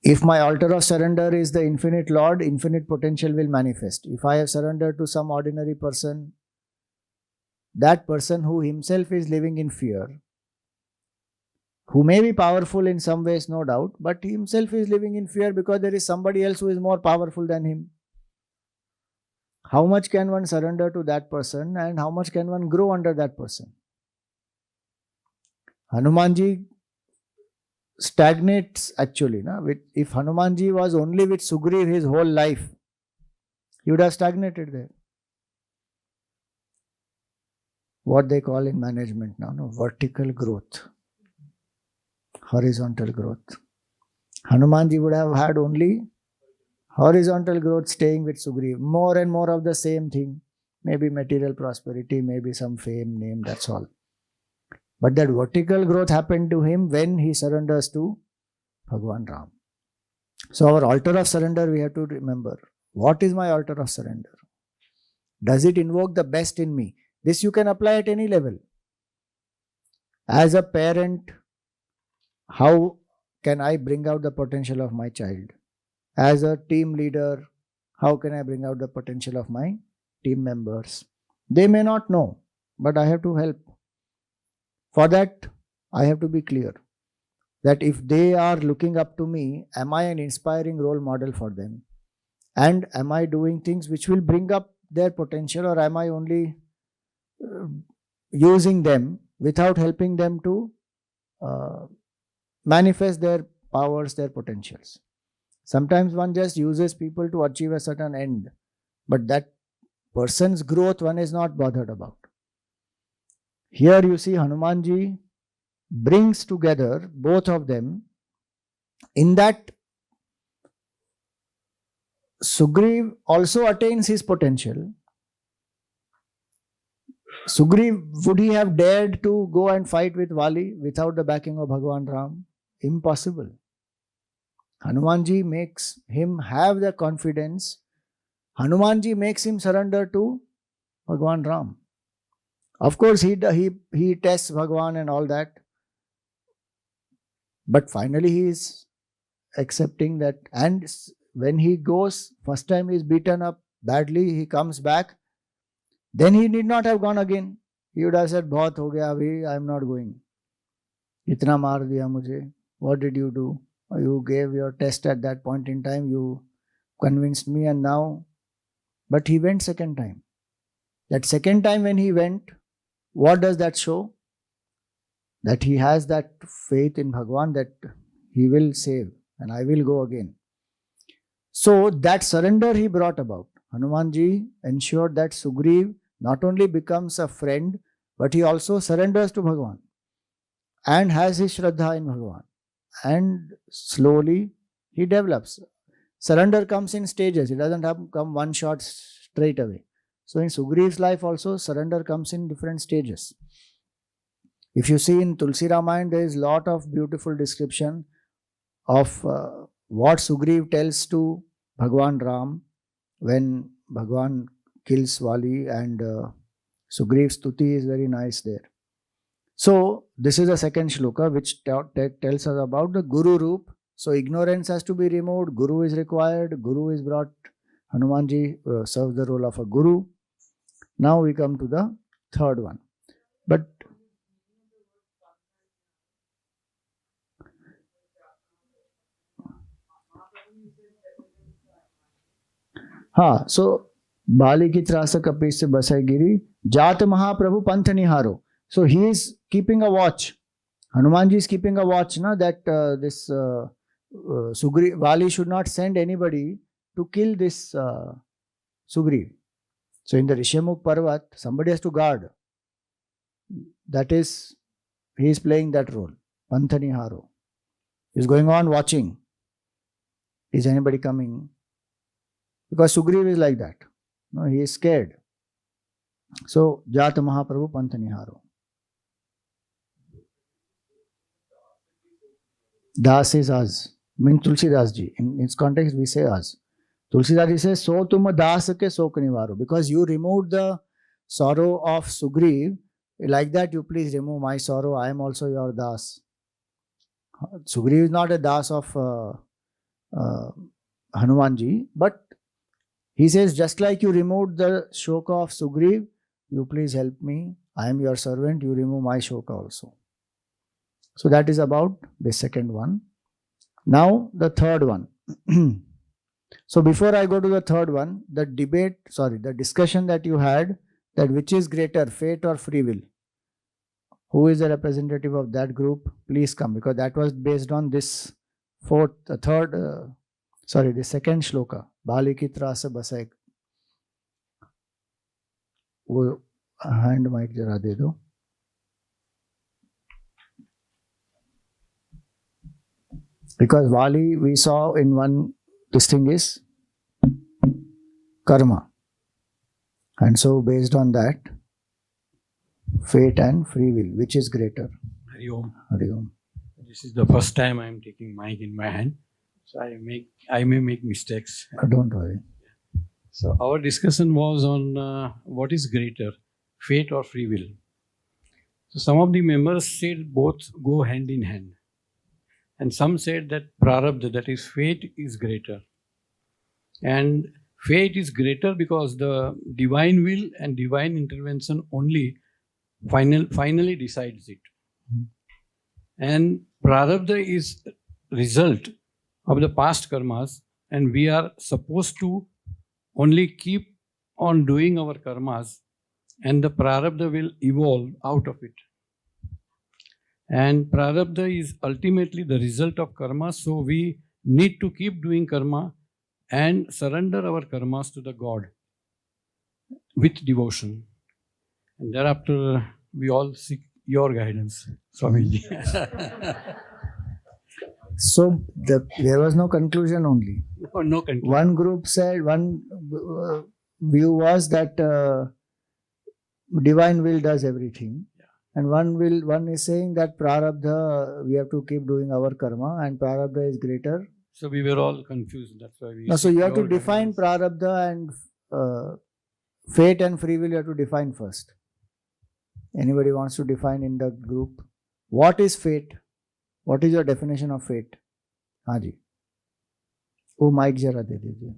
If my altar of surrender is the infinite Lord, infinite potential will manifest. If I have surrendered to some ordinary person, that person who himself is living in fear, who may be powerful in some ways, no doubt, but he himself is living in fear because there is somebody else who is more powerful than him. How much can one surrender to that person and how much can one grow under that person? Hanumanji stagnates actually. If Hanumanji was only with Sugriv his whole life, he would have stagnated there. What they call in management now, vertical growth, horizontal growth. Hanumanji would have had only horizontal growth staying with Sugriv. More and more of the same thing. Maybe material prosperity, maybe some fame, name, that's all. But that vertical growth happened to him when he surrenders to Bhagwan Ram. So our altar of surrender, we have to remember. What is my altar of surrender? Does it invoke the best in me? This you can apply at any level. As a parent, how can I bring out the potential of my child? As a team leader, how can I bring out the potential of my team members? They may not know, but I have to help. For that, I have to be clear that if they are looking up to me, am I an inspiring role model for them? And am I doing things which will bring up their potential, or am I only using them without helping them to manifest their powers, their potentials? Sometimes one just uses people to achieve a certain end, but that person's growth one is not bothered about. Here you see Hanumanji brings together both of them in that Sugriv also attains his potential. Sugriv, would he have dared to go and fight with Vali without the backing of Bhagwan Ram? Impossible. Hanumanji makes him have the confidence. Hanumanji makes him surrender to Bhagwan Ram. Of course, he tests Bhagwan and all that. But finally, he is accepting that. And when he goes, first time he is beaten up badly, he comes back. Then he need not have gone again. He would have said, "Bahut ho gaya abhi, I am not going. Itna maar diya mujhe. What did you do? You gave your test at that point in time. You convinced me, and now." But he went second time. That second time when he went, what does that show? That he has that faith in Bhagwan that he will save and I will go again. So that surrender he brought about. Hanumanji ensured that Sugriv not only becomes a friend, but he also surrenders to Bhagwan and has his Shraddha in Bhagwan. And slowly he develops. Surrender comes in stages. It doesn't come one shot straight away. So in Sugriv's life also, surrender comes in different stages. If you see in Tulsi Ramayana, there is a lot of beautiful description of what Sugriv tells to Bhagwan Ram when Bhagwan kills Vali, and Sugriv's Stuti is very nice there. So this is the second shloka which tells us about the Guru Roop. So ignorance has to be removed, Guru is required, Guru is brought. Hanumanji serves the role of a Guru. Now we come to the third one. But so Bali ki trasa kapis se basai giri, Jat Mahaprabhu Panth Niharo. So he is keeping a watch. Hanumanji is keeping a watch, that this Sugriv, Vali should not send anybody to kill this Sugriv. So in the Rishyamukh Parvat, somebody has to guard. That is he is playing that role. Panthaniharo. He is going on watching. Is anybody coming? Because Sugriv is like that. No, he is scared. So, Jata Mahaprabhu Panthaniharo. Das is us. Means Tulsidas ji. In its context, we say us. Tulsidas ji says, So tum das ke sok nivaro. Because you removed the sorrow of Sugriv, like that you please remove my sorrow. I am also your das. Sugriv is not a das of Hanuman ji, but he says, just like you removed the shoka of Sugriv, you please help me. I am your servant. You remove my shoka also. So that is about the second one. Now the third one. So before I go to the third one, the discussion that you had, that which is greater, fate or free will? Who is the representative of that group? Please come, because that was based on this the second shloka. Bali ki trasa basai. वो hand mic जरा दे दो. Because Vali, we saw in one, this thing is karma. And so based on that, fate and free will, which is greater? Hari Om. Hari Om. This is the first time I am taking mic in my hand, so I may make mistakes. Don't worry. So our discussion was on what is greater, fate or free will. So some of the members said both go hand in hand. And some said that prarabdha, that is fate, is greater. And fate is greater because the divine will and divine intervention only finally decides it. And prarabdha is result of the past karmas, and we are supposed to only keep on doing our karmas, and the prarabdha will evolve out of it. And prarabdha is ultimately the result of karma, so we need to keep doing karma and surrender our karmas to the God with devotion. And thereafter, we all seek your guidance, Swamiji. So there was no conclusion only. No conclusion. One group said, one view was that divine will does everything. And one is saying that prarabdha, we have to keep doing our karma, and prarabdha is greater. So we were all confused. That's why we. No, so you have to define prarabdha and fate and free will. You have to define first. Anybody wants to define in the group? What is fate? What is your definition of fate? हाँ जी. वो mic जरा दे दीजिए.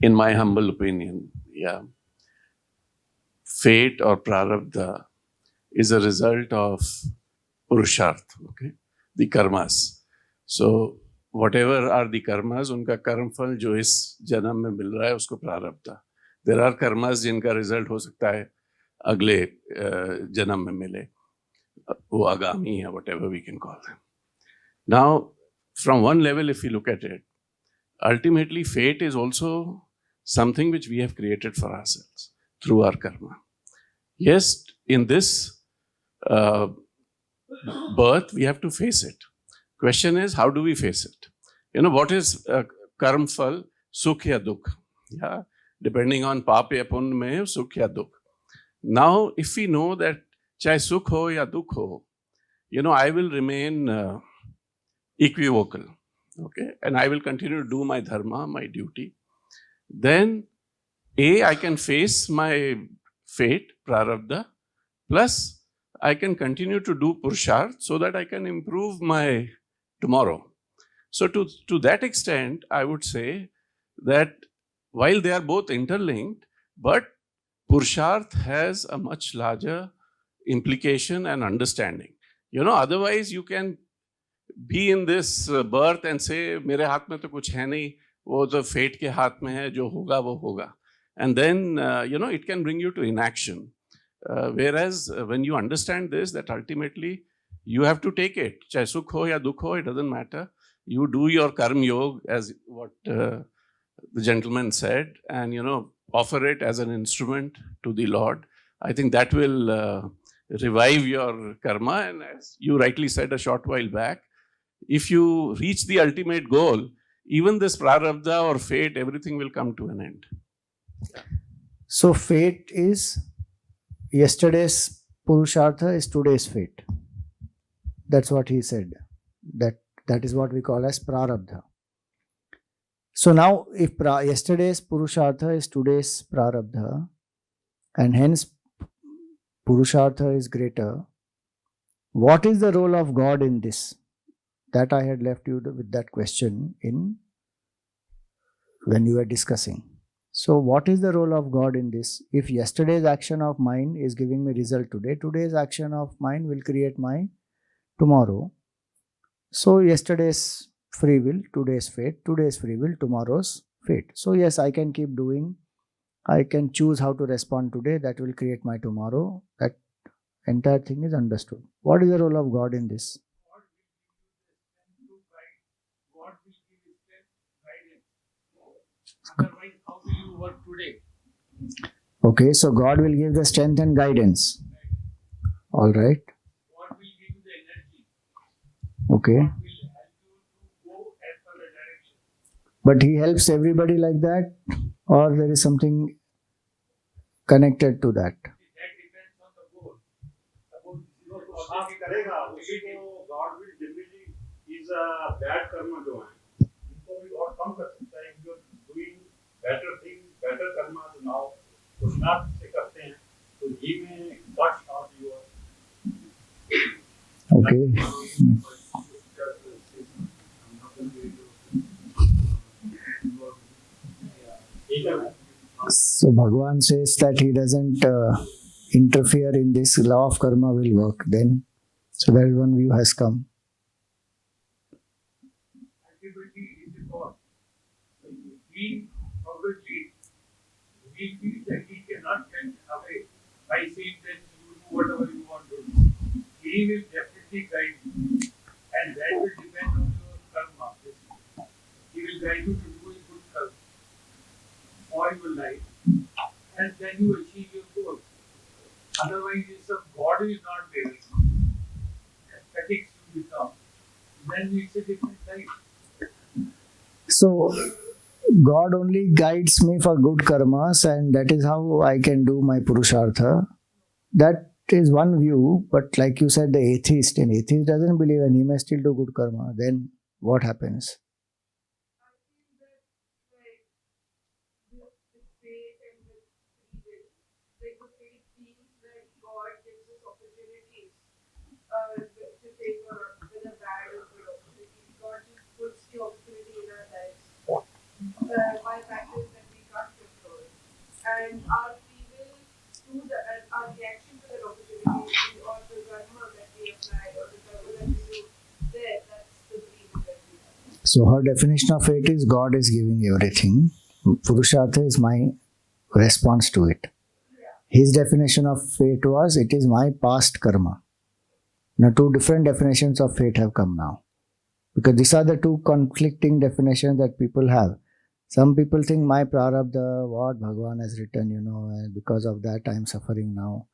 In my humble opinion, fate or prarabdha is a result of purusharth, okay? The karmas. So, whatever are the karmas, unka karm phal jo is janam mein mil raha hai, usko prarabdha. There are karmas jinka result ho sakta hai agle janam mein mile. Wo agami hai, whatever we can call them. Now, from one level, if you look at it, ultimately fate is also something which we have created for ourselves through our karma. Yes, in this birth, we have to face it. Question is, how do we face it? You know, what is karm phal? Sukh ya dukh. Yeah? Depending on paap ya punya mein, sukh ya dukh. Now, if we know that chahe sukh ho ya dukh ho, you know, I will remain equivocal. Okay, and I will continue to do my dharma, my duty. Then, I can face my fate, prarabdha, plus I can continue to do purusharth so that I can improve my tomorrow. So to that extent, I would say that while they are both interlinked, but purusharth has a much larger implication and understanding. You know, otherwise you can be in this birth and say, मेरे हाथ में तो कुछ है नहीं, वो तो fate के हाथ में है, जो होगा वो होगा. And then, you know, it can bring you to inaction. Whereas when you understand this, that ultimately you have to take it. Chahe sukh ho ya dukh ho, it doesn't matter. You do your karma yoga, as what the gentleman said, and you know, offer it as an instrument to the Lord. I think that will revive your karma. And as you rightly said a short while back, if you reach the ultimate goal, even this prarabdha or fate, everything will come to an end. So fate is yesterday's purushartha is today's fate. That's what he said. That is what we call as prarabdha. So now, if yesterday's purushartha is today's prarabdha, and hence purushartha is greater, what is the role of God in this? That I had left you with that question in when you were discussing. So what is the role of God in this? If yesterday's action of mine is giving me result today, today's action of mine will create my tomorrow. So yesterday's free will, today's fate, today's free will, tomorrow's fate. So yes, I can keep doing. I can choose how to respond today. That will create my tomorrow. That entire thing is understood. What is the role of God in this? God will give you strength, guidance. Otherwise, how will you work today? Okay, so God will give the strength and guidance. All right. God will give you the energy. Okay. God will help you to go as per the direction. But He helps everybody like that, or there is something connected to that. That depends on the goal. Suppose आप करेगा उसी को God will generally is a bad karma जो है इनको भी God कम कर सकता है. If you are doing better things, better karma now, पुरुषार्थ से करते हैं तो He may wash out your. Okay. So Bhagavan says that he doesn't interfere in this. Law of karma will work then. So that one view has come. Ultimately, it is God. He always leads. We feel that He cannot get away by saying that you do whatever you want to do. He will definitely guide you, and that will depend on your karma. He will guide you to do a good karma for your life, and then you achieve your goals. Otherwise, if the God is not there, aesthetics you become, then it's a different life. So God only guides me for good karmas, and that is how I can do my purushartha. That is one view, but like you said, the atheist, an atheist doesn't believe and he may still do good karma. Then what happens? I feel that with faith and with free will, like the faith means that God gives us opportunities to take on, whether bad or good opportunities. God just puts the opportunity in our lives by factors that we can't control. And our free will to the our reaction to that opportunity or the karma that we apply or the karma that we do there, that's the free will that we have. So her definition of fate is God is giving everything. Purushartha is my response to it. His definition of fate was, it is my past karma. Now two different definitions of fate have come now. Because these are the two conflicting definitions that people have. Some people think my prarabdha, what Bhagavan has written, and because of that I am suffering now.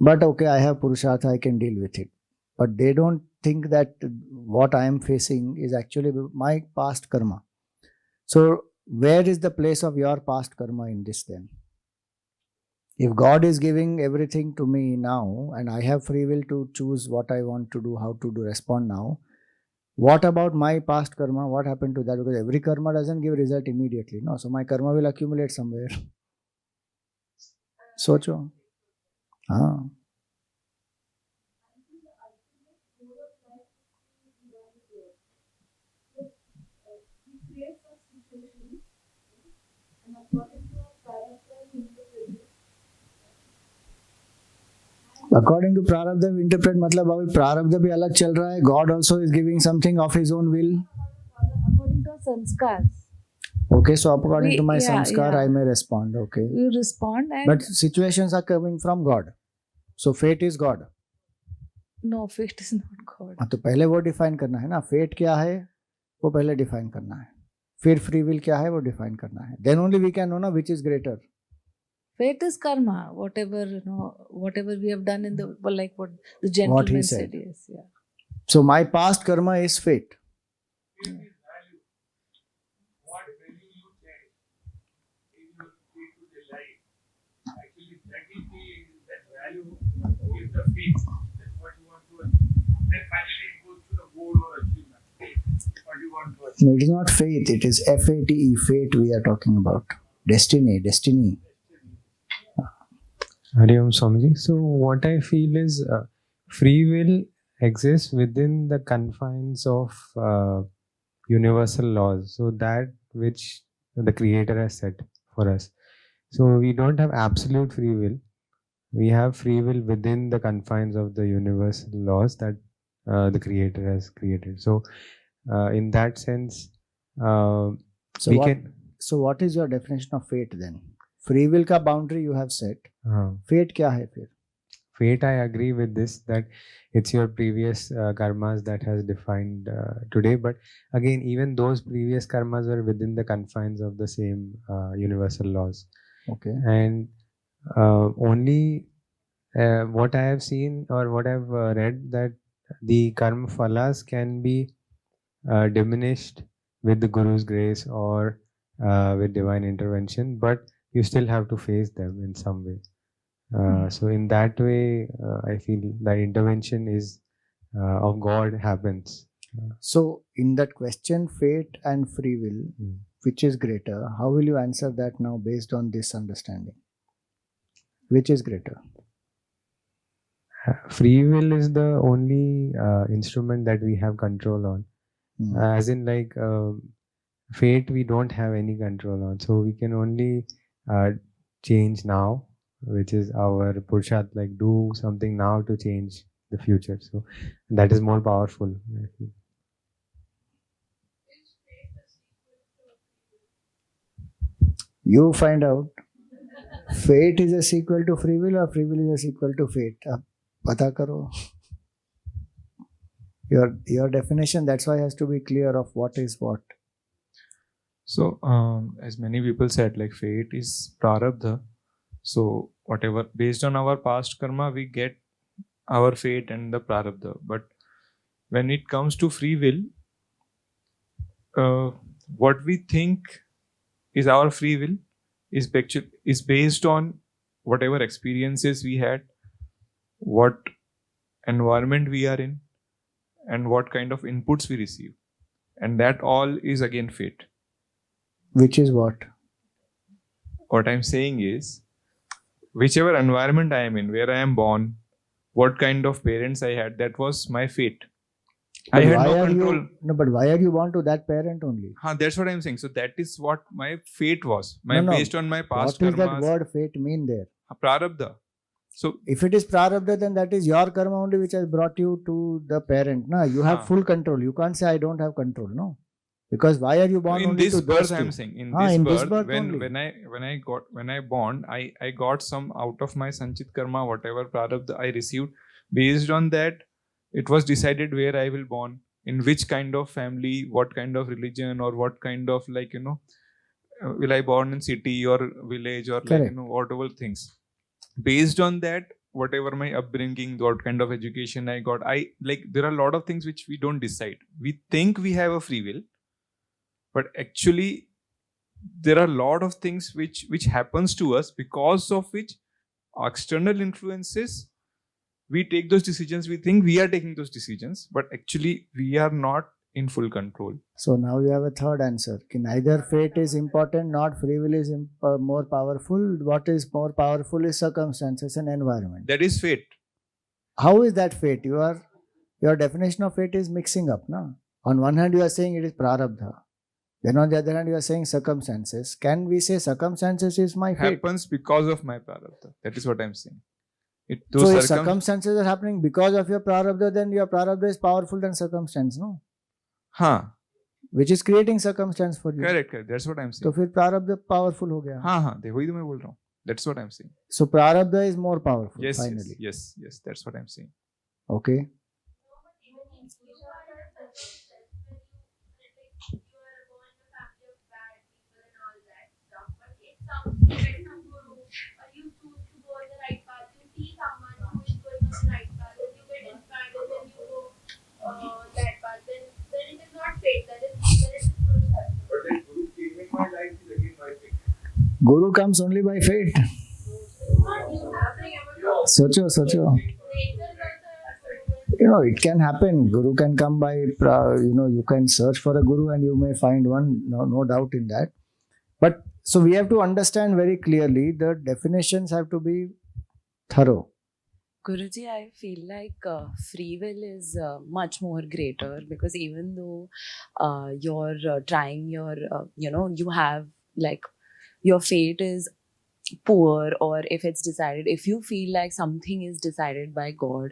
But okay, I have purushartha, I can deal with it. But they don't think that what I am facing is actually my past karma. So where is the place of your past karma in this then? If God is giving everything to me now and I have free will to choose what I want to do, how to do, respond now, what about my past karma? What happened to that? Because every karma doesn't give result immediately. No, so my karma will accumulate somewhere. Socho. हाँ. According to prarabdha we interpret, मतलब अभी प्रारब्ध भी अलग चल रहा है. God also is giving something of his own will. According to our sanskars. Okay, so according to my yeah, sanskar, yeah. I may respond. Okay. You respond and But situations are coming from God. So fate is God. no, fate is not God. हाँ, तो पहले वो define करना है ना. Fate क्या है वो पहले डिफाइन करना है. फिर फ्री विल क्या है वो डिफाइन करना है. Then only we can know ना which is greater. Fate is karma. Whatever whatever we have done in the like what the What he gentleman said. said. Yes, yeah. So my past karma is fate. What value you take in your day-to-day life, actually that is that value is the fate. That's what you want to achieve. Then finally it goes to the goal or achievement. What you want to achieve. No, it is not faith. It is FATE, fate we are talking about. Destiny. Hari Om Swamiji. So what I feel is free will exists within the confines of universal laws. So that which the Creator has set for us. So we don't have absolute free will. We have free will within the confines of the universal laws that the Creator has created. So in that sense, So we what? can. So what is your definition of fate then? Free will का boundary you have set. Fate क्या है फिर? Fate, I agree with this, that it's your previous karmas that has defined today. But again, even those previous karmas were within the confines of the same universal laws. Okay. And only what I have seen or what I've read, that the karma phalas can be diminished with the Guru's grace or with divine intervention, but you still have to face them in some way. So in that way, I feel the intervention is of God happens. So in that question, fate and free will, which is greater? How will you answer that now based on this understanding? Which is greater? Free will is the only instrument that we have control on. As in, like fate, we don't have any control on. So we can only change now, which is our Purushat, like do something now to change the future. So that is more powerful, I feel. You find out. Fate is a sequel to free will or free will is a sequel to fate. अब पता करो. Your definition, that's why has to be clear of what is what. So, as many people said, like fate is prarabdha. So, whatever, based on our past karma, we get our fate and the prarabdha. But when it comes to free will, what we think is our free will is based on whatever experiences we had, what environment we are in, and what kind of inputs we receive. And that all is again fate. Which is what? What I'm saying is, whichever environment I am in, where I am born, what kind of parents I had, that was my fate. I had no control. But why are you born to that parent only? That's what I'm saying. So that is what my fate was. Based on my past karmas. What karmas. Does that word fate mean there? Prarabdha. So if it is prarabdha, then that is your karma only which has brought you to the parent. No, you have full control. You can't say I don't have control. No, because why are you born in only this to birth? those I'm two? saying in this birth, birth when I born, I got some out of my sanchit karma, whatever prarabdha I received. Based on that, it was decided where I will born, in which kind of family, what kind of religion, or what kind of will I born in city or village or Correct. whatever things. Based on that, whatever my upbringing, what kind of education I got, there are a lot of things which we don't decide. We think we have a free will, but actually there are a lot of things which happens to us, because of which external influences, we take those decisions. We think we are taking those decisions, but actually we are not in full control. So now you have a third answer. Neither fate is important, not free will is more powerful. What is more powerful is circumstances and environment. That is fate. How is that fate? Your definition of fate is mixing up. No? On one hand you are saying it is prarabdha. Then on the other hand you are saying circumstances. Can we say circumstances is my fate? Happens because of my prarabdha. That is what I am saying. So if circumstances are happening because of your prarabdha, then your prarabdha is powerful than circumstance, no? Which is creating circumstance for you. Correct. That's what I'm saying. So फिर prarabdha powerful हो गया. वही तो मैं बोल रहा हूँ. That's what I'm saying. So prarabdha is more powerful. Yes, finally. Yes. That's what I'm saying. Okay. get some guru, or you choose to go on the right path, you see someone who is going on the right path, and you get inspired, and then you go that path, then it is not fate, then it is Guru's help. But then Guru came in my life is again my fate. Guru comes only by fate. Not you happening ever. Socho. Nature is also It can happen. Guru can come by, you can search for a guru and you may find one, no doubt in that. But so we have to understand very clearly the definitions have to be thorough. Guruji, I feel like free will is much more greater, because even though you're trying your, you have like your fate is poor, or if it's decided, if you feel like something is decided by God,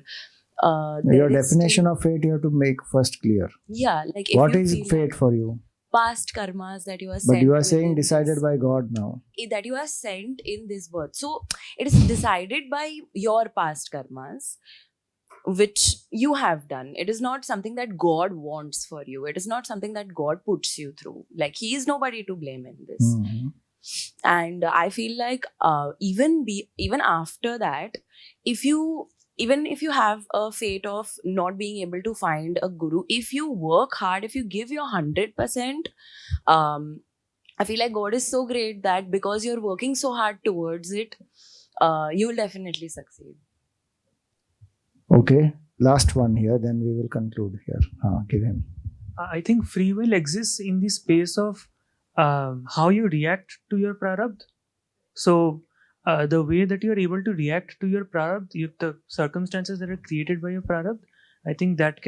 Your there is definition still, of fate you have to make first clear. yeah, like if What you is feel fate like for you? past karmas that you are But sent you are saying within decided this, by God now. that you are sent in this birth. So it is decided by your past karmas, which you have done. It is not something that God wants for you. It is not something that God puts you through. Like, He is nobody to blame in this. Mhm. And I feel like even after that, if you even if you have a fate of not being able to find a guru, if you work hard, if you give your 100%, I feel like God is so great that because you're working so hard towards it, you will definitely succeed. Okay, last one here, then we will conclude here. Give him. I think free will exists in the space of how you react to your prarabdha. So, the way that you are able to react to your prarabdha, the circumstances that are created by your prarabdha, I think that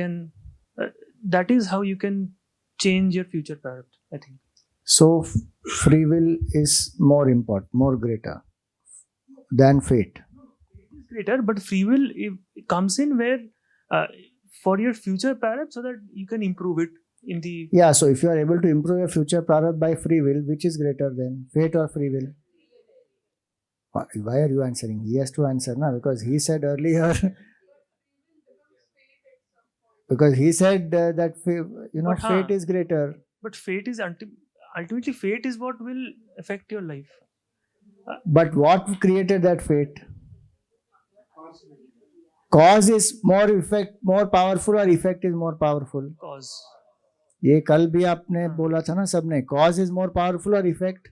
is how you can change your future prarabdha, I think. So free will is more important, more greater than fate. It is greater, but free will it comes in where for your future prarabdha, so that you can improve it in the. Yeah, so if you are able to improve your future prarabdha by free will, which is greater than fate or free will? Why are you answering? He has to answer now, because he said earlier. Because he said that But, fate is greater. But fate is ultimately fate is what will affect your life. But what created that fate? Cause is more powerful or effect is more powerful? Cause. ये कल भी आपने बोला था ना सबने, cause is more powerful or effect?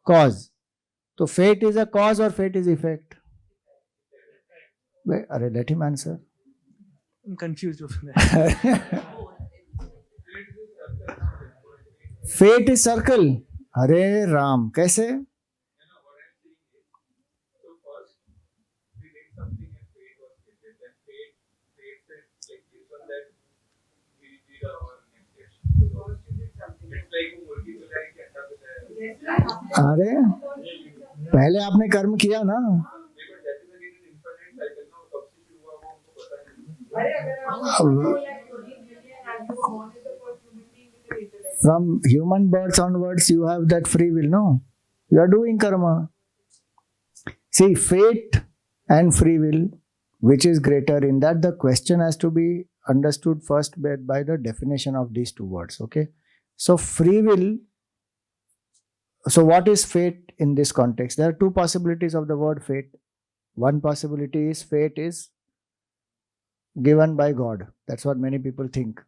Cause. So fate is a cause or fate is effect? Wait, let him answer. I'm confused over that. Fate is circle. Hare Ram. कैसे? अरे पहले आपने कर्म किया ना. From human birth onwards, you have that free will, no? You are doing karma. See, fate and free will, which is greater, in that the question has to be understood first by the definition of these two words, okay? So, free will, so what is fate in this context? There are two possibilities of the word fate. One possibility is fate is given by God. That's what many people think.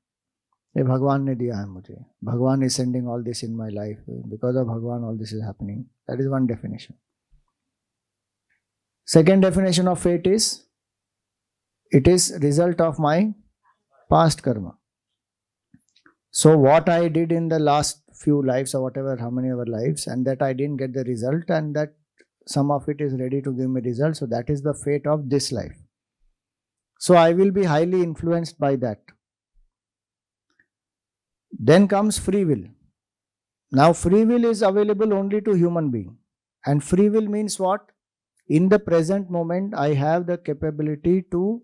ये भगवान ने दिया है मुझे. Bhagwan is sending all this in my life. Because of Bhagwan, all this is happening. That is one definition. Second definition of fate is, it is result of my past karma. So what I did in the last few lives or whatever, how many other lives, and that I didn't get the result, and that some of it is ready to give me result. So that is the fate of this life. So I will be highly influenced by that. Then comes free will. Now free will is available only to human being. And free will means what? In the present moment, I have the capability to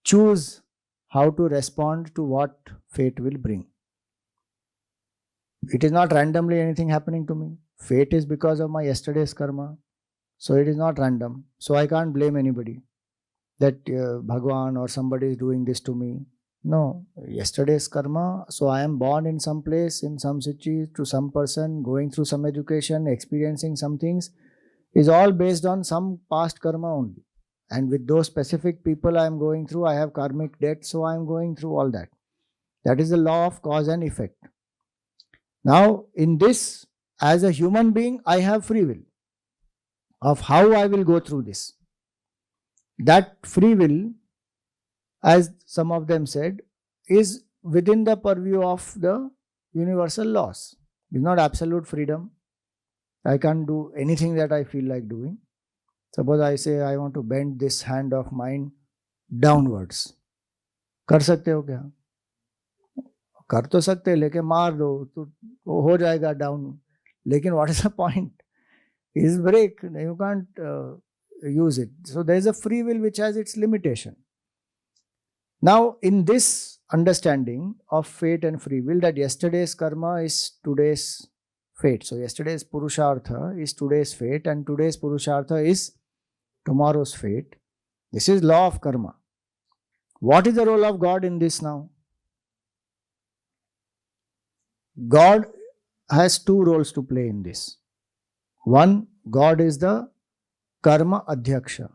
choose how to respond to what fate will bring. It is not randomly anything happening to me. Fate is because of my yesterday's karma. So it is not random. So I can't blame anybody that Bhagwan or somebody is doing this to me. No, yesterday's karma. So I am born in some place, in some city, to some person, going through some education, experiencing some things. is all based on some past karma only. And with those specific people I am going through, I have karmic debt, so I am going through all that. That is the law of cause and effect. Now, in this, as a human being, I have free will of how I will go through this. That free will, as some of them said, is within the purview of the universal laws. It's not absolute freedom. I can't do anything that I feel like doing. Suppose I say I want to bend this hand of mine downwards. कर सकते हो क्या? कर तो सकते, लेकिन मार दो तो वो हो जाएगा डाउन. लेकिन what is the point? Is break. You can't use it. So there is a free will which has its limitation. Now, in this understanding of fate and free will, that yesterday's karma is today's fate. So yesterday's purushartha is today's fate, and today's purushartha is tomorrow's fate. This is law of karma. What is the role of God in this now? God has two roles to play in this. One, God is the karma adhyaksha.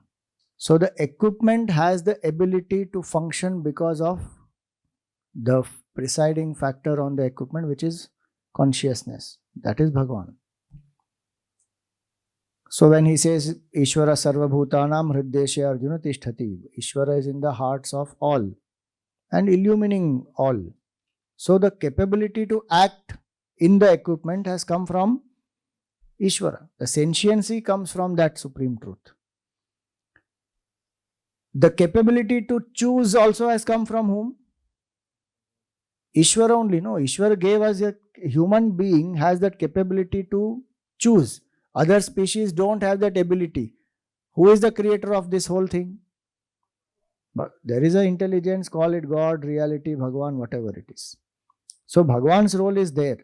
So the equipment has the ability to function because of the presiding factor on the equipment, which is consciousness. That is Bhagavan. So when he says Ishvara Sarva Bhutanam Hriddeshe Arjuna Tishtati, Ishvara is in the hearts of all and illumining all. So the capability to act in the equipment has come from Ishvara. The sentiency comes from that supreme truth. The capability to choose also has come from whom? Ishvara only. No, Ishvara gave us a human being has that capability to choose. Other species don't have that ability. Who is the creator of this whole thing? But there is an intelligence, call it God, reality, Bhagavan, whatever it is. So Bhagavan's role is there.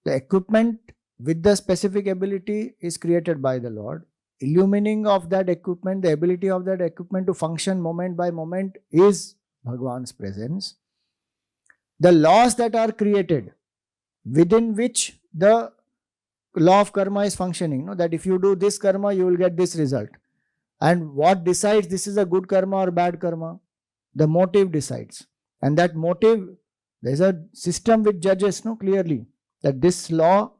The equipment with the specific ability is created by the Lord. Illumining of that equipment, the ability of that equipment to function moment by moment is Bhagavan's presence. The laws that are created within which the law of karma is functioning, that if you do this karma, you will get this result. And what decides this is a good karma or bad karma? The motive decides. And that motive, there is a system which judges clearly that this law,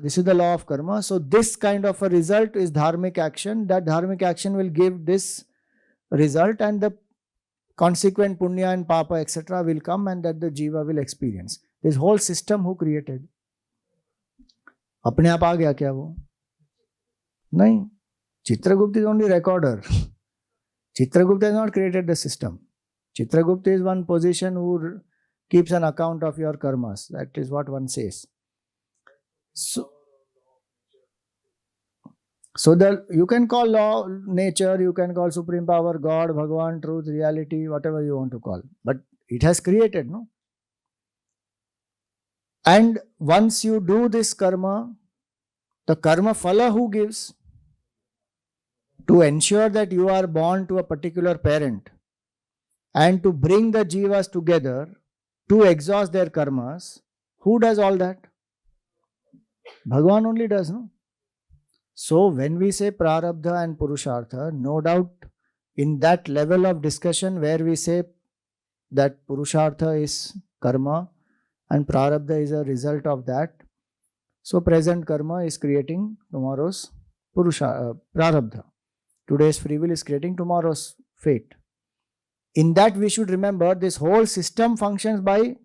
this is the law of karma. So this kind of a result is dharmic action. That dharmic action will give this result, and the consequent punya and papa etc. will come, and that the jiva will experience. This whole system who created? अपने आप आ गया क्या वो? नहीं. Chitragupta is only recorder. Chitragupta has not created the system. Chitragupta is one position who keeps an account of your karmas. That is what one says. So you can call law, nature, you can call supreme power, God, Bhagavan, truth, reality, whatever you want to call. But it has created, no? And once you do this karma, the karma phala who gives? To ensure that you are born to a particular parent and to bring the jivas together to exhaust their karmas, who does all that? Bhagavan only does, no? So when we say prarabdha and purushartha, no doubt in that level of discussion where we say that purushartha is karma and prarabdha is a result of that, so present karma is creating tomorrow's prarabdha. Today's free will is creating tomorrow's fate. In that we should remember this whole system functions by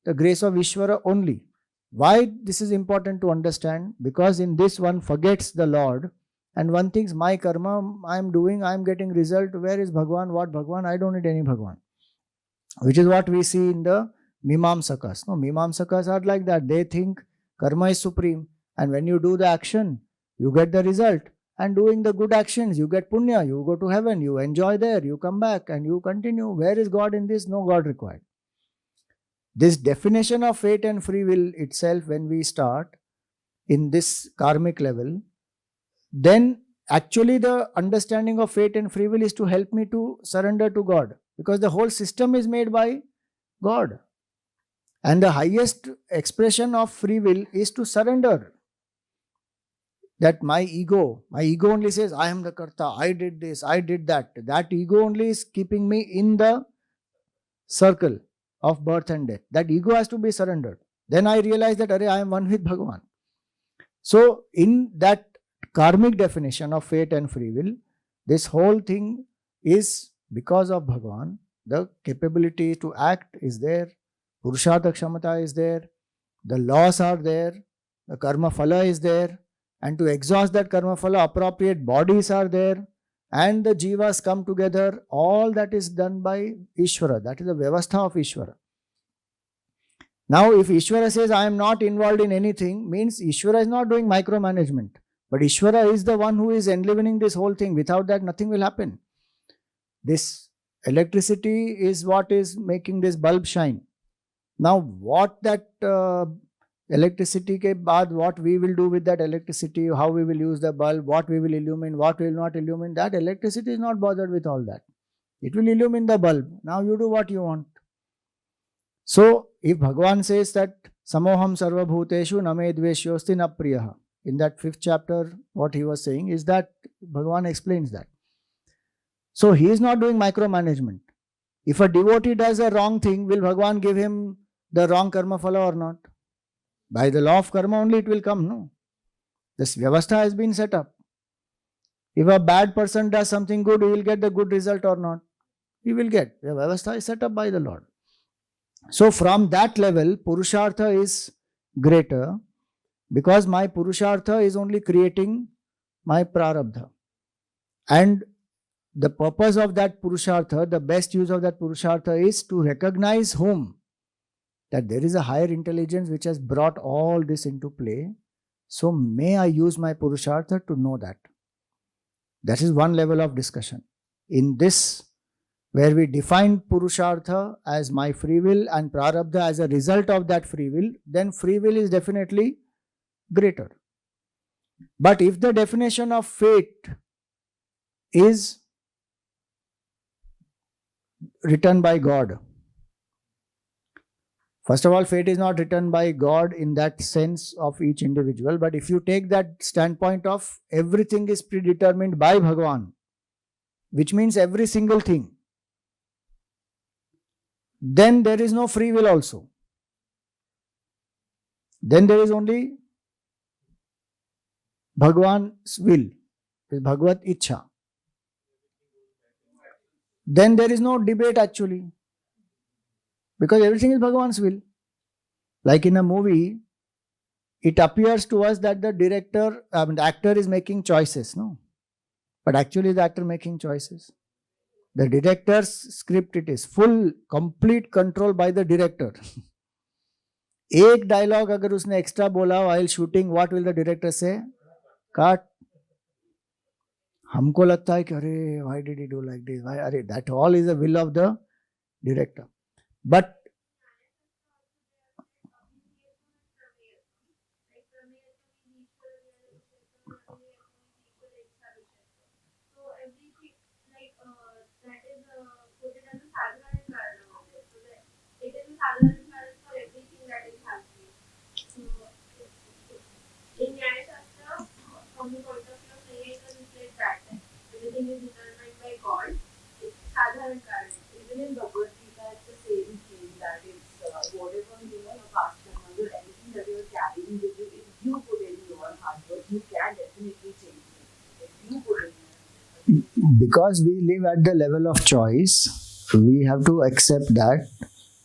the grace of Ishvara only. Why this is important to understand? Because in this one forgets the Lord and one thinks my karma I am doing, I am getting result. Where is Bhagavan? What Bhagavan? I don't need any Bhagavan. Which is what we see in the Mimamsakas. No, Mimamsakas are like that. They think karma is supreme, and when you do the action, you get the result. And doing the good actions, you get punya, you go to heaven, you enjoy there, you come back and you continue. Where is God in this? No God required. This definition of fate and free will itself, when we start in this karmic level, then actually the understanding of fate and free will is to help me to surrender to God, because the whole system is made by God. And the highest expression of free will is to surrender. that my ego only says, I am the karta, I did this, I did that. That ego only is keeping me in the circle of birth and death. That ego has to be surrendered. Then I realize that, I am one with Bhagavan. So, in that karmic definition of fate and free will, this whole thing is because of Bhagavan. The capability to act is there, Purushartha Kshamata is there, the laws are there, the karma phala is there, and to exhaust that karma phala, appropriate bodies are there, and the jivas come together. All that is done by Ishvara. That is the vyavastha of Ishvara. Now, if Ishvara says, I am not involved in anything, means Ishvara is not doing micromanagement. But Ishvara is the one who is enlivening this whole thing. Without that, nothing will happen. This electricity is what is making this bulb shine. Now, what that electricity ke baad, what we will do with that electricity, how we will use the bulb, what we will illumine, what will not illumine, that electricity is not bothered with all that. It will illumine the bulb. Now you do what you want. So, if Bhagavan says that Samoham Sarva Bhuteshu Name Dveshyosti Na Priyaha, in that 5th chapter, what he was saying is that Bhagavan explains that. So, he is not doing micromanagement. If a devotee does a wrong thing, will Bhagavan give him the wrong karma phala or not? By the law of karma only it will come, no? This vyavastha has been set up. If a bad person does something good, he will get the good result or not? He will get. The vyavastha is set up by the Lord. So from that level, Purushartha is greater, because my Purushartha is only creating my Prarabdha. And the purpose of that Purushartha, the best use of that Purushartha is to recognize whom? That there is a higher intelligence which has brought all this into play. So may I use my Purushartha to know that. That is one level of discussion. In this, where we define Purushartha as my free will and Prarabdha as a result of that free will, then free will is definitely greater. But if the definition of fate is written by God, first of all, fate is not written by God in that sense of each individual, but if you take that standpoint of everything is predetermined by Bhagavan, which means every single thing, then there is no free will also. Then there is only Bhagavan's will, Bhagavad Ichha. Then there is no debate actually, because everything is Bhagavan's will. Like in a movie, it appears to us that the the actor is making choices, no? But actually the actor making choices. The director's script, it is full, complete control by the director. एक dialogue अगर उसने extra बोला while shooting, what will the director say? Cut. हमको लगता है कि अरे why did he do like this? Why? अरे that all is the will of the director. But everything is determined by God. It's sadharan karan. Even in Bhagavad Gita, it's the same thing, that it's whatever your past karma or anything that you're carrying with you, if you put in your hard work, you can definitely change it. If you put in because we live at the level of choice, we have to accept that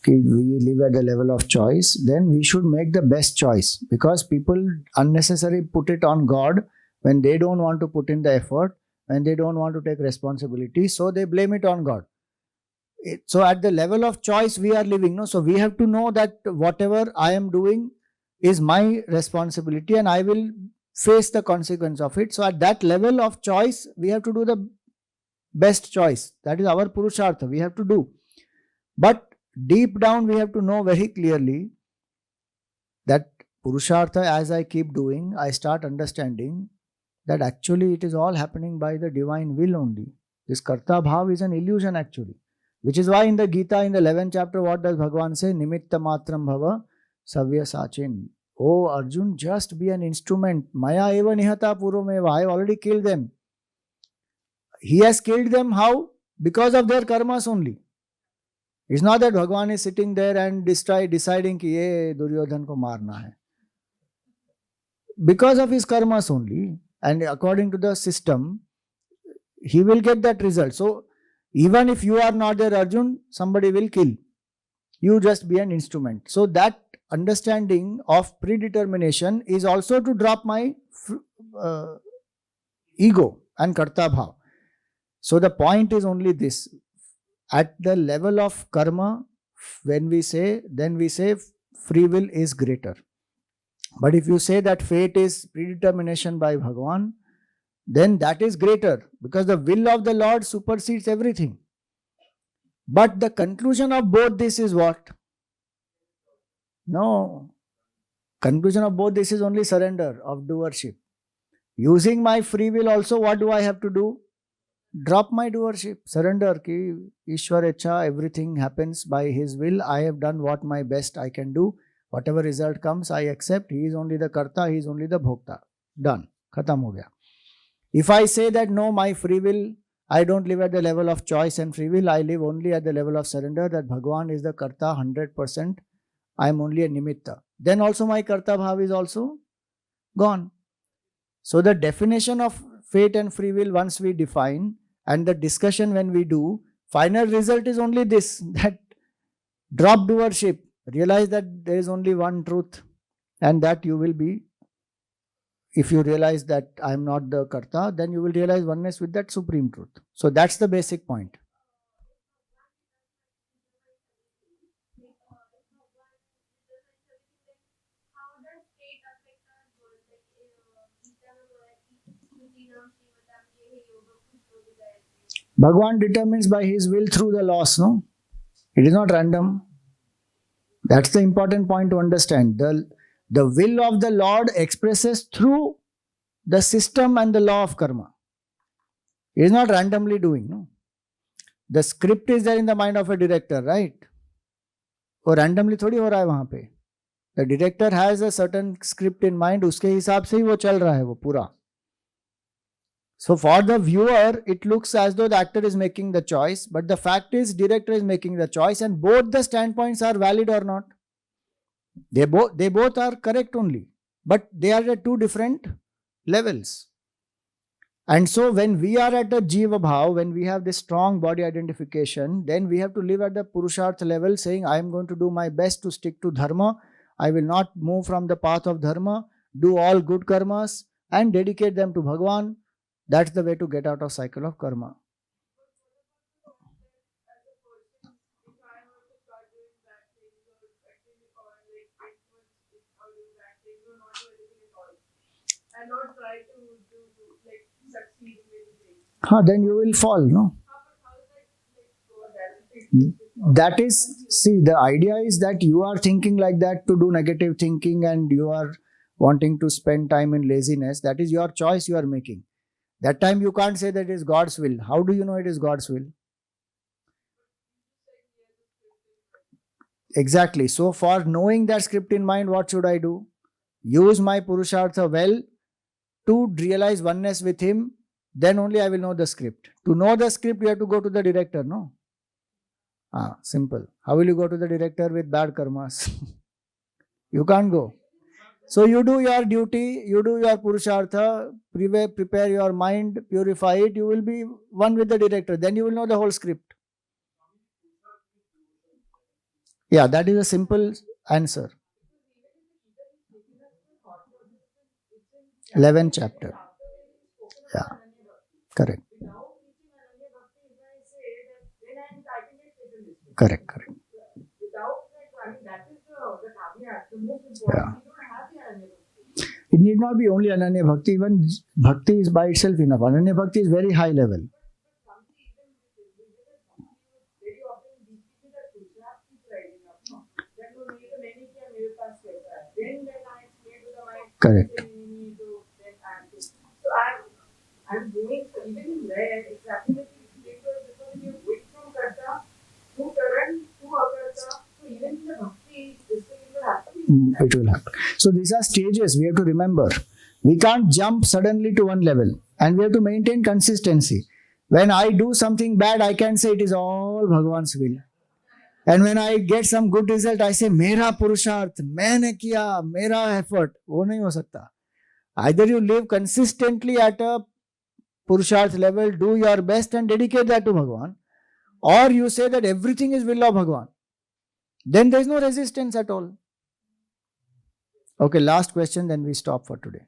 we live at the level of choice, then we should make the best choice, because people unnecessarily put it on God when they don't want to put in the effort, when they don't want to take responsibility, so they blame it on God. So at the level of choice we are living, no? So we have to know that whatever I am doing is my responsibility and I will face the consequence of it. So at that level of choice, we have to do the best choice. That is our Purushartha, we have to do. But deep down we have to know very clearly that Purushartha, as I keep doing, I start understanding that actually it is all happening by the divine will only. This Karta Bhav is an illusion actually. Which is why in the Gita, in the 11th chapter, what does Bhagavan say? Nimitta matram bhava savya sachin. Oh Arjun, just be an instrument. Maya eva nihata purvameva. I have already killed them. He has killed them how? Because of their karmas only. It's not that Bhagwan is sitting there and deciding कि ये दुर्योधन को मारना है. Because of his karmas only, and according to the system, he will get that result. So even if you are not there, Arjun, somebody will kill. You just be an instrument. So that understanding of predetermination is also to drop my ego and karta bhav. So the point is only this. At the level of karma, then we say free will is greater. But if you say that fate is predetermination by Bhagavan, then that is greater, because the will of the Lord supersedes everything. But the conclusion of both this is what? No. Conclusion of both this is only surrender of doership. Using my free will also, what do I have to do? Drop my doership. Surrender ki Ishwar Ichha, everything happens by His will. I have done what my best I can do. Whatever result comes, I accept. He is only the karta, He is only the bhokta. Done. Khatam ho gaya. If I say that no, my free will, I don't live at the level of choice and free will, I live only at the level of surrender, that Bhagavan is the karta 100%, I am only a nimitta. Then also my karta bhav is also gone. So the definition of fate and free will, once we define, and the discussion when we do, final result is only this, that drop doership, realize that there is only one truth, and that you will be, if you realize that I am not the karta, then you will realize oneness with that supreme truth. So that's the basic point. Bhagavan determines by his will through the laws, no? It is not random. That's the important point to understand. The will of the Lord expresses through the system and the law of karma. It is not randomly doing, no? The script is there in the mind of a director, right? वो randomly थोड़ी हो रहा है वहाँ पे. The director has a certain script in mind, उसके हिसाब से ही वो चल रहा है वो पूरा. So for the viewer, it looks as though the actor is making the choice, but the fact is director is making the choice, and both the standpoints are valid or not. They both are correct only, but they are at two different levels. And so when we are at the Jiva Bhav, when we have this strong body identification, then we have to live at the Purushartha level, saying, I am going to do my best to stick to Dharma. I will not move from the path of Dharma, do all good karmas and dedicate them to Bhagavan. That's the way to get out of cycle of karma. And not try to like succeed in Then anything. you will fall, no? That is, see, the idea is that you are thinking like that to do negative thinking, and you are wanting to spend time in laziness. That is your choice you are making. That time you can't say that it is God's will. How do you know it is God's will? Exactly. So for knowing that script in mind, what should I do? Use my Purushartha well to realize oneness with Him. Then only I will know the script. To know the script, you have to go to the director, no? Simple. How will you go to the director with bad karmas? You can't go. So you do your duty, you do your Purushartha, prepare your mind, purify it, you will be one with the director. Then you will know the whole script. Yeah, that is a simple answer. 11th chapter. Yeah, correct. Correct. Yeah. It need not be only Ananya Bhakti, even Bhakti is by itself enough. Ananya Bhakti is very high level. Correct. So I'm doing even in there exactly the because you wait from karta to current to akarta, so even in the bhakti this will happen. it will happen. So these are stages we have to remember. We can't jump suddenly to one level, and we have to maintain consistency. When I do something bad, I can say it is all Bhagwan's will. And when I get some good result, I say मेरा पुरुषार्थ, मैंने किया, मेरा effort. वो नहीं हो सकता. Either you live consistently at a Purusharth level, do your best and dedicate that to Bhagwan, or you say that everything is will of Bhagwan. Then there is no resistance at all. Okay, last question, then we stop for today.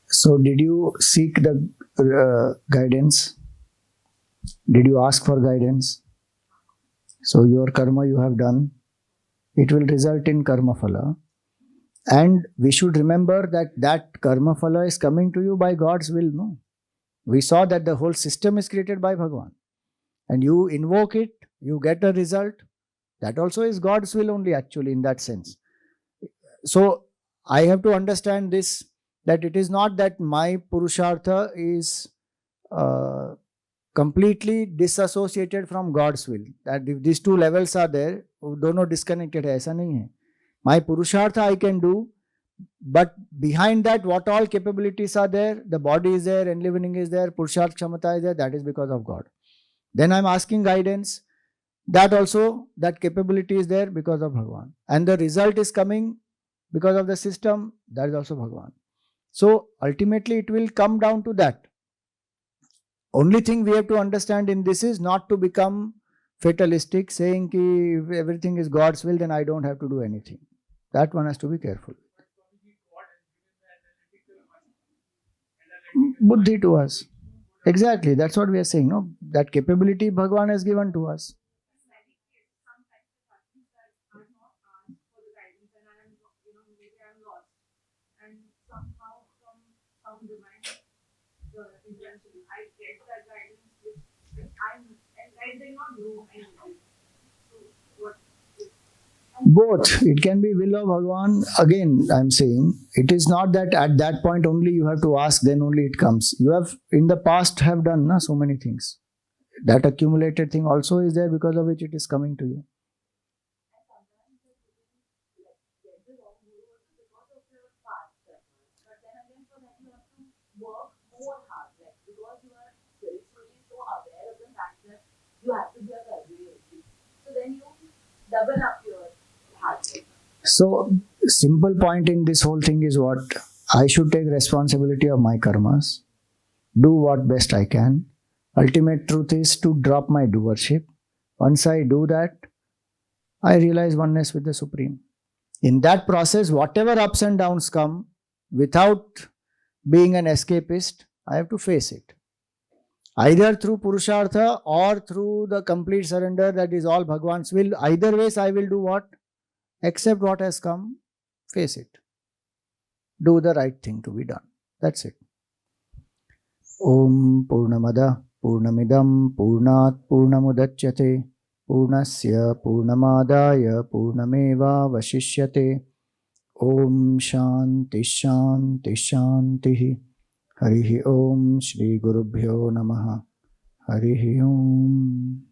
So, did you seek the guidance? Did you ask for guidance? So, your karma you have done, it will result in karma phala. And we should remember that that karma phala is coming to you by God's will, no? We saw that the whole system is created by Bhagwan. And you invoke it, you get a result. That also is God's will only, actually, in that sense. So, I have to understand this, that it is not that my Purushartha is completely disassociated from God's will. That if these two levels are there, dono disconnected hai, aisa nahi hai. My Purushartha I can do, but behind that, what all capabilities are there, the body is there, enlivening is there, Purusharth Kshamata is there, that is because of God. Then I am asking guidance, that also, that capability is there because of Bhagwan. And the result is coming because of the system, that is also Bhagwan. So ultimately it will come down to that. Only thing we have to understand in this is not to become fatalistic, saying ki if everything is God's will, then I don't have to do anything. That one has to be careful. Buddhi to us. Exactly, that's what we are saying. No? That capability Bhagwan has given to us. Both. It can be will of Bhagwan. Again, I am saying, it is not that at that point only you have to ask, then only it comes. You have in the past have done so many things. That accumulated thing also is there because of which it is coming to you. You have to be a career. So then you double up your hard work. So, simple point in this whole thing is what? I should take responsibility of my karmas, do what best I can. Ultimate truth is to drop my doership. Once I do that, I realize oneness with the Supreme. In that process, whatever ups and downs come, without being an escapist, I have to face it. Either through Purushartha or through the complete surrender, that is all Bhagwan's will. Either ways, I will do what? Accept what has come, face it. Do the right thing to be done. That's it. Om Purnamada Purnamidam Purnat Purnamudachyate Purnasya Purnamadaya Purnameva Vashishyate. Om Shanti Shanti Shanti. Harihi Om Shri Gurubhyo Namaha. Harihi Om.